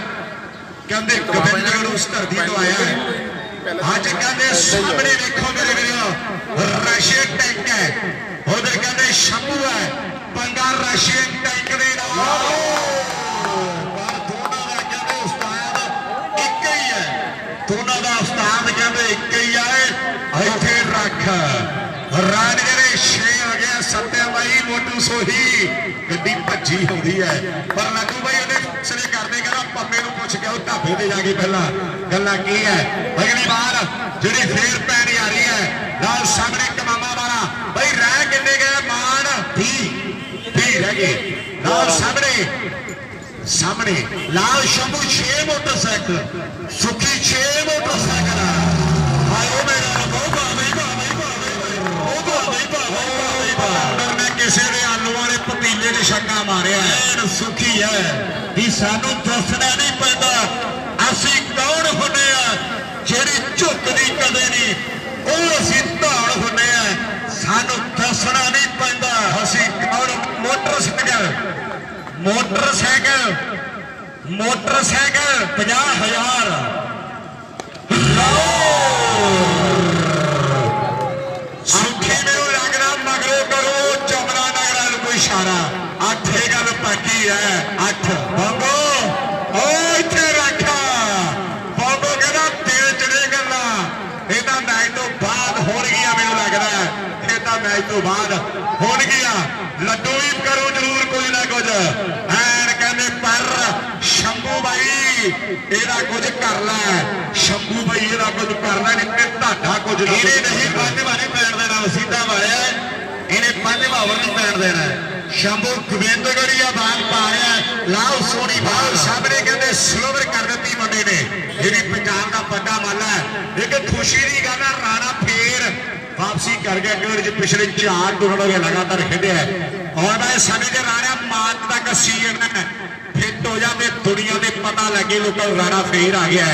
ਕਹਿੰਦੇ ਗੋਬਿੰਦਗੜ੍ਹ ਉਸ ਧਰਤੀ ਤੋਂ ਆਇਆ ਹੈ ਅੱਜ ਕਹਿੰਦੇ ਸਾਹਮਣੇ ਦੇਖੋ ਮੇਰੇ ਵੀਰੋ ਰਸ਼ੀਅਨ ਟੈਂਕ ਹੈ ਉਧਰ ਕਹਿੰਦੇ ਸ਼ੰਭੂ ਹੈ ਪੰਗਾ ਰਸ਼ੀਅਨ ਟੈਂਕ ਦੇ ਨਾਲ ਪਰ ਦੋਨਾਂ ਦਾ ਕਹਿੰਦੇ ਉਸਤਾਦ ਇੱਕ ਹੀ ਹੈ ਦੋਨਾਂ ਦਾ ਉਸਤਾਦ ਕਹਿੰਦੇ ਇੱਕ ਹੀ ਹੈ ਇੱਥੇ ਰੱਖ ਰਾਣੇ ਦੇ 6 ਆ ਗਿਆ ਸੱਤਿਆ ਬਾਈ ਮੋਟੂ ਸੋਹੀ ਗੱਡੀ ਭੱਜੀ ਹੁੰਦੀ ਹੈ ਪਰ ਲੱਗੂ ਬਾਈ ਉਹਨੇ ਫੈਸਲੇ ਕਰਦੇ ਕਹਿੰਦਾ ਪੰਮੇ ਨੂੰ ਪੁੱਛ ਕੇ ਉਹ ਢਾਬੇ ਤੇ ਜਾ ਕੇ ਪਹਿਲਾਂ ਗੱਲਾਂ ਕੀ ਹੈ ਅਗਲੀ ਵਾਰ ਜਿਹੜੀ ਫੇਰ ਪੈਣ ਆ ਰਹੀ ਹੈ ਨਾਲ ਸਾਹਮਣੇ ਕਮਾਮਾ ਵਾਲਾ ਬਾਈ ਰਹਿ ਕਿੰਨੇ ਗਏ ਮਾਨ 20 ਰਹਿ ਗਏ ਨਾਲ ਸਾਹਮਣੇ ਲਾਲ ਸ਼ੰਭੂ 6 ਮੋਟਰਸਾਈਕਲ ਸੁਖੀ 6 ਮੋਟਰਸਾਈਕਲ ਆਇਓ ਮੇਰਾ ਬਹੁਤ ਕਿਸੇ ਦੇ ਆਲੂ ਵਾਲੇ ਪਤੀਲੇ 'ਚ ਛੱਕਾ ਮਾਰਿਆ ਐਨ ਸੁਖੀ ਹੈ ਵੀ ਸਾਨੂੰ ਦੱਸਣਾ ਨਹੀਂ ਪੈਂਦਾ ਅਸੀਂ ਕੌਣ ਹੁੰਦੇ ਆ ਜਿਹੜੀ ਝੁਕਦੀ ਕਦੇ ਨਹੀਂ ਉਹ ਅਸੀਂ ਧੌਣ ਹੁੰਦੇ ਆ ਸਾਨੂੰ ਦੱਸਣਾ ਨਹੀਂ ਪੈਂਦਾ ਅਸੀਂ ਕੌਣ ਮੋਟਰਸਾਈਕਲ 50,000 ਸੁਖੀ ਮੈਨੂੰ ਲੱਗਦਾ ਮਗਰੋਂ ਕਰੋ ਚਮੜਾ ਨਗਰਾਂ ਨੂੰ ਕੋਈ ਇਸ਼ਾਰਾ 8 ਇਹ ਗੱਲ ਪੱਕੀ ਹੈ 8 ਬੰਗੋ ਓ ਇੱਥੇ ਰੱਖਾ ਬੰਗੋ ਕਹਿੰਦਾ ਤੇਰੇ ਚੜੇ ਗੱਲਾਂ ਇਹ ਤਾਂ ਮੈਚ ਤੋਂ ਬਾਅਦ ਹੋਣਗੀਆਂ ਮੈਨੂੰ ਲੱਗਦਾ ਇਹ ਤਾਂ ਮੈਚ ਤੋਂ ਬਾਅਦ ਹੋਣਗੀਆਂ ਲੱਡੂ ਵੀ ਕਰੋ ਜ਼ਰੂਰ ਕੁਝ ਨਾ ਕੁਝ ਐਨ ਕਹਿੰਦੇ ਪਰ ਸ਼ੰਭੂ ਬਾਈ ਇਹਦਾ ਕੁਝ ਕਰ ਲੈ ਸ਼ੰਭੂ ਬਾਈ ਇਹਦਾ ਕੁਝ ਕਰ ਲੈ ਨਹੀਂ ਤੇ ਤੁਹਾਡਾ ਕੁਝ ਇਹਨੇ ਨਹੀਂ ਪੰਜ ਵਾਰੀ ਪੈਣ ਦੇਣਾ ਵਸੀਤਾ ਵਾਲਿਆ ਇਹਨੇ 5 ਵਾਰ ਨਹੀਂ ਪੈਣ ਦੇਣਾ ਸ਼ੰਭੂ ਗੋਬਿੰਦਗੜ੍ਹੀਆ ਬਾਗ ਪਾ ਰਿਹਾ ਲਾਓ ਸੋਹਣੀ ਬਾਲ ਸਾਹਮਣੇ ਕਹਿੰਦੇ ਸਲੋਵਰ ਕਰ ਦਿੱਤੀ ਮੁੰਡੇ ਨੇ ਜਿਹੜੀ ਪੰਜਾਬ ਦਾ ਵੱਡਾ ਮੱਲ ਹੈ ਇੱਕ ਖੁਸ਼ੀ ਦੀ ਗੱਲ ਹੈ ਰਾਣਾ ਫੇਰ ਵਾਪਸੀ ਕਰ ਗਿਆ ਕਿ ਪਿਛਲੇ 4 ਟੂਰਨਾਮੈਂਟ ਲਗਾਤਾਰ ਖੇਡਿਆ ਔਰ ਮੈਂ ਸਾਡੇ ਦੇ ਰਾਣਾ ਮਾਰਚ ਤੱਕ ਸੀਜ਼ਨ ਹੈ ਫਿੱਟ ਹੋ ਜਾਂਦੇ ਦੁਨੀਆ ਦੇ ਪਤਾ ਲੱਗੇ ਲੋਕਾਂ ਨੂੰ ਰਾਣਾ ਫੇਰ ਆ ਗਿਆ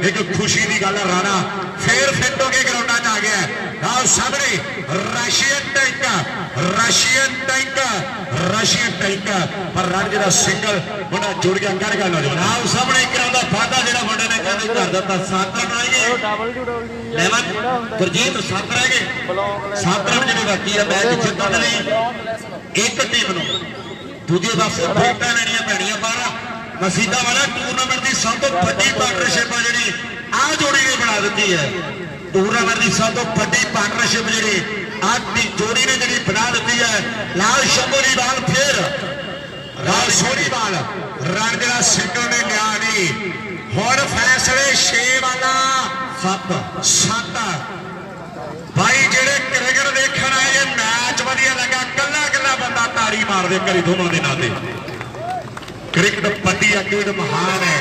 ਇੱਕ ਖੁਸ਼ੀ ਦੀ ਗੱਲ ਹੈ ਰਾਣਾ ਫੇਰ ਫਿੱਟ ਹੋ ਕੇ ਗਰਾਊਂਡਾਂ 'ਚ ਆ ਗਿਆ ਨਾਲ ਸਾਹਮਣੇ ਰਸ਼ੀਅਨ ਟੈਂਕ ਪਰ ਰਨ ਜਿਹੜਾ ਸਿੰਗਲ ਮੁੰਡਾ ਜੁੜ ਗਿਆ ਕਰ ਗੱਲ ਹੋ ਜਾਣਾ ਨਾਲ ਸਾਹਮਣੇ ਕਰਾਉਂਦਾ ਫਾਦਾ ਜਿਹੜਾ ਮੁੰਡੇ ਨੇ ਕਹਿੰਦੇ ਕਰ ਦਿੱਤਾ 7 ਰਨ ਰਹਿ ਗਏ ਲੈਵਨ ਗੁਰਜੀਤ 7 ਰਹਿ ਗਏ 7 ਰਨ ਜਿਹੜੇ ਬਾਕੀ ਆ ਮੈਚ ਜਿੱਤਣ ਲਈ ਇੱਕ ਟੀਮ ਨੂੰ ਦੂਜੇ ਪਾਸੇ ਵਿਕਟਾਂ ਲੈਣੀਆਂ ਪੈਣੀਆਂ 12 ਮਸੀਤਾ ਵਾਲਾ ਟੂਰਨਾਮੈਂਟ ਦੀ ਸਭ ਤੋਂ ਵੱਡੀ ਪਾਰਟਨਰਸ਼ਿਪ ਆ ਜਿਹੜੀ ਆਹ ਜੋੜੀ ਨੇ ਬਣਾ ਦਿੱਤੀ ਹੈ। ਟੂਰਨਾਮੈਂਟ ਦੀ ਸਭ ਤੋਂ ਵੱਡੀ ਪਾਰਟਨਰਸ਼ਿਪ ਜਿਹੜੀ ਆਹ ਜੋੜੀ ਨੇ ਜਿਹੜੀ ਬਣਾ ਦਿੱਤੀ ਹੈ। ਲਾਲ ਸ਼ੰਭੂਲੀਵਾਲ ਫੇਰ ਲਾਲ ਸੋਨੀਵਾਲ ਰਨ ਜਿਹੜਾ ਸਿੰਗਲ ਨੇ ਲਿਆ ਨਹੀਂ। ਹੁਣ ਫੈਸਲੇ 6 ਵਾਲਾ 7 ਭਾਈ ਜਿਹੜੇ ਕ੍ਰਿਕਟ ਦੇਖਣ ਆਏ ਇਹ ਮੈਚ ਵਧੀਆ ਲੱਗਾ। ਕੱਲਾ ਕੱਲਾ ਬੰਦਾ ਤਾੜੀ ਮਾਰਦੇ ਕਰੀ ਦੋਵਾਂ ਦੇ ਨਾਂ ਤੇ। ਕ੍ਰਿਕਟ ਪੱਟੀ ਅੱਗੇ ਮਹਾਨ ਹੈ।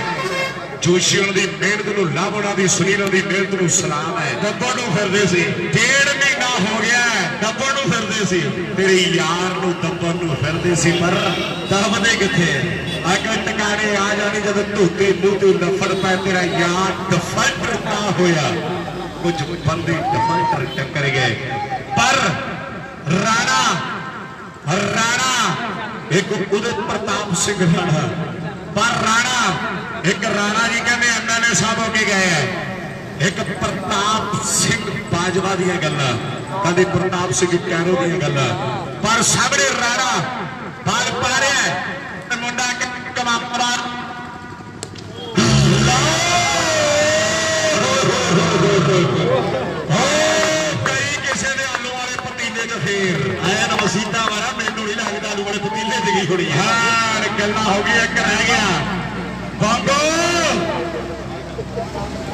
ਜੋਸ਼ੀ ਉਹਨਾਂ ਦੀ ਮਿਹਨਤ ਨੂੰ ਲਾਭ ਉਹਨਾਂ ਦੀ ਸੁਨੀਲ ਦੀ ਮਿਹਨਤ ਨੂੰ ਸਲਾਮ ਹੈ। ਦੱਬਣ ਨੂੰ ਫਿਰਦੇ ਸੀ 1.5 ਮਹੀਨਾ ਹੋ ਗਿਆ ਦੱਬਣ ਨੂੰ ਫਿਰਦੇ ਸੀ। ਤੇਰੇ ਯਾਰ ਨੂੰ ਦੱਬਣ ਨੂੰ ਫਿਰਦੇ ਸੀ ਪਰ ਦੱਬਦੇ ਕਿੱਥੇ ਅਗਰ ਟਿਕਾਣੇ ਆ ਜਾਣੀ ਜਦੋਂ ਧੋਤੇ ਮੂੰਹ ਤੇ ਨਫੜ ਪੈ ਤੇਰਾ ਯਾਰ ਡਿਫੈਂਡਰ ਨਾ ਹੋਇਆ। ਕੁਝ ਬੰਦੇ ਡਿਫੈਂਡਰ ਟੱਕਰ ਗਏ ਪਰ ਰਾਣਾ ਇੱਕ ਉਦਿਤ ਪ੍ਰਤਾਪ ਸਿੰਘ ਰਾਣਾ ਪਰ ਰਾਣਾ ਇੱਕ ਰਾਣਾ ਜੀ ਕਹਿੰਦੇ ਐਮਐਲਏ ਸਾਹਿਬ ਹੋ ਕੇ ਗਏ ਹੈ। ਇੱਕ ਪ੍ਰਤਾਪ ਸਿੰਘ ਬਾਜਵਾ ਦੀਆਂ ਗੱਲਾਂ ਕਦੇ ਪ੍ਰਤਾਪ ਸਿੰਘ ਕੈਰੋ ਦੀਆਂ ਗੱਲਾਂ ਪਰ ਸਾਹਮਣੇ ਰਾਣਾ ਬਾਲ ਪਾ ਰਿਹਾ ਮੁੰਡਾ ਕਮਾਪਰਾ ਕਈ ਕਿਸੇ ਦੇ ਆਲੂ ਵਾਲੇ ਪਤੀਲੇ ਚ ਫੇਰ ਆਇਆ ਨਾ ਮਸੀਤਾ ਵਾਲਾ ਮੈਨੂੰ ਨਹੀਂ ਲੱਗਦਾ ਆਲੂ ਵਾਲੇ ਪਤੀਲੇ ਚ ਗਈ ਕੁੜੀ ਹਾਂ ਗੱਲਾਂ ਹੋ ਗਈਆਂ ਇੱਕ ਰਹਿ ਗਿਆ ਬਾਬੋ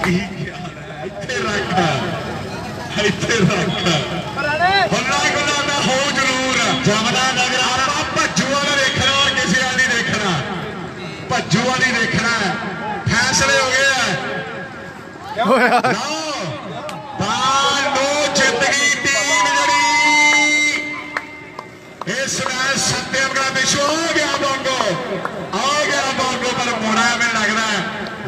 ਕੀ ਇੱਥੇ ਰੱਖ ਹੁੱਲਾ ਗੁੱਲਾ ਦਾ ਹੋ ਜ਼ਰੂਰ ਜਮਨਾ ਨਗਰ ਆਪਾਂ ਭੱਜੂ ਵਾਲਾ ਦੇਖਣਾ ਔਰ ਕਿਸੇ ਵਾਲੀ ਨਹੀਂ ਦੇਖਣਾ। ਭੱਜੂ ਵਾਲੀ ਦੇਖਣਾ ਫੈਸਲੇ ਹੋ ਗਏ ਆ ਬਾਲ ਨੂੰ ਜਿੱਤ ਗਈ ਟੀਮ ਜਿਹੜੀ ਇਸ ਮੈਚ ਸੱਤਿਆਗ੍ਰਹਿ ਵਿਸ਼ਵ ਹੋ ਗਿਆ ਬੋਂਗੋ ਪਰ ਮੋੜਾ ਮੈਨੂੰ ਲੱਗਦਾ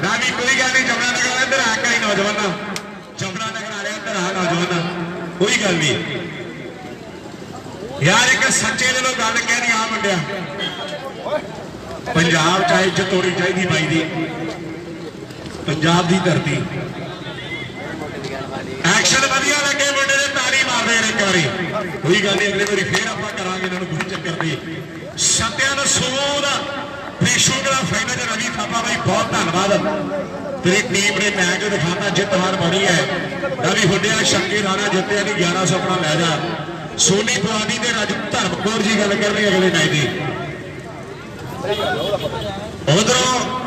ਨਾ ਵੀ ਕੋਈ ਗੱਲ ਨਹੀਂ। ਜਮਨਾ ਨਗਰ ਇੱਧਰ ਆ ਕਈ ਨੌਜਵਾਨ ਜਮਨਾ ਨਗਰ ਆ ਰਿਹਾ ਇੱਧਰ ਆ ਨੌਜਵਾਨ ਕੋਈ ਗੱਲ ਨਹੀਂ ਯਾਰ ਇੱਕ ਸੱਚੇ ਦਿਲੋਂ ਗੱਲ ਕਹਿਣੀ ਆ ਮੁੰਡਿਆ ਪੰਜਾਬ ਚਾਹੇ ਜਤੋੜੀ ਚਾਹੀਦੀ ਬਾਈ ਦੀ ਪੰਜਾਬ ਦੀ ਧਰਤੀ ਐਕਸ਼ਨ ਵਧੀਆ ਲੱਗੇ ਮੁੰਡੇ ਦੇ ਤਾੜੀ ਮਾਰਦੇ ਨੇ ਇੱਕ ਵਾਰੀ ਕੋਈ ਗੱਲ ਨਹੀਂ ਅਗਲੇ ਵਾਰੀ ਫੇਰ ਆਪਾਂ ਕਰਾਂਗੇ ਇਹਨਾਂ ਨੂੰ ਗੁਰੂ ਚੱਕਰ ਦੀ ਸਤਿਆਨ ਸੂਦ ਵਿਸ਼ੂ ਦਾ ਫਾਈਨਲ ਚ ਰਵੀ ਥਾਪਾ ਬਾਈ ਬਹੁਤ ਧੰਨਵਾਦ ਤੇਰੀ ਟੀਮ ਨੇ ਮੈਚ ਦਿਖਾਤਾ ਜਿੱਤ ਹਾਰ ਬਣੀ ਹੈ। ਰਵੀ ਹੁੱਡਿਆ ਸ਼ੱਕੀ ਰਾਣਾ ਜਿੱਤਿਆ ਨਹੀਂ 1100 ਆਪਣਾ ਲੈ ਜਾ ਸੋਨੀ ਪੁਆਨੀ ਤੇ ਰਾਜ ਧਰਮਕੌਰ ਜੀ ਗੱਲ ਕਰਨੀ ਅਗਲੇ ਮੈਚ ਦੀ ਉਧਰੋਂ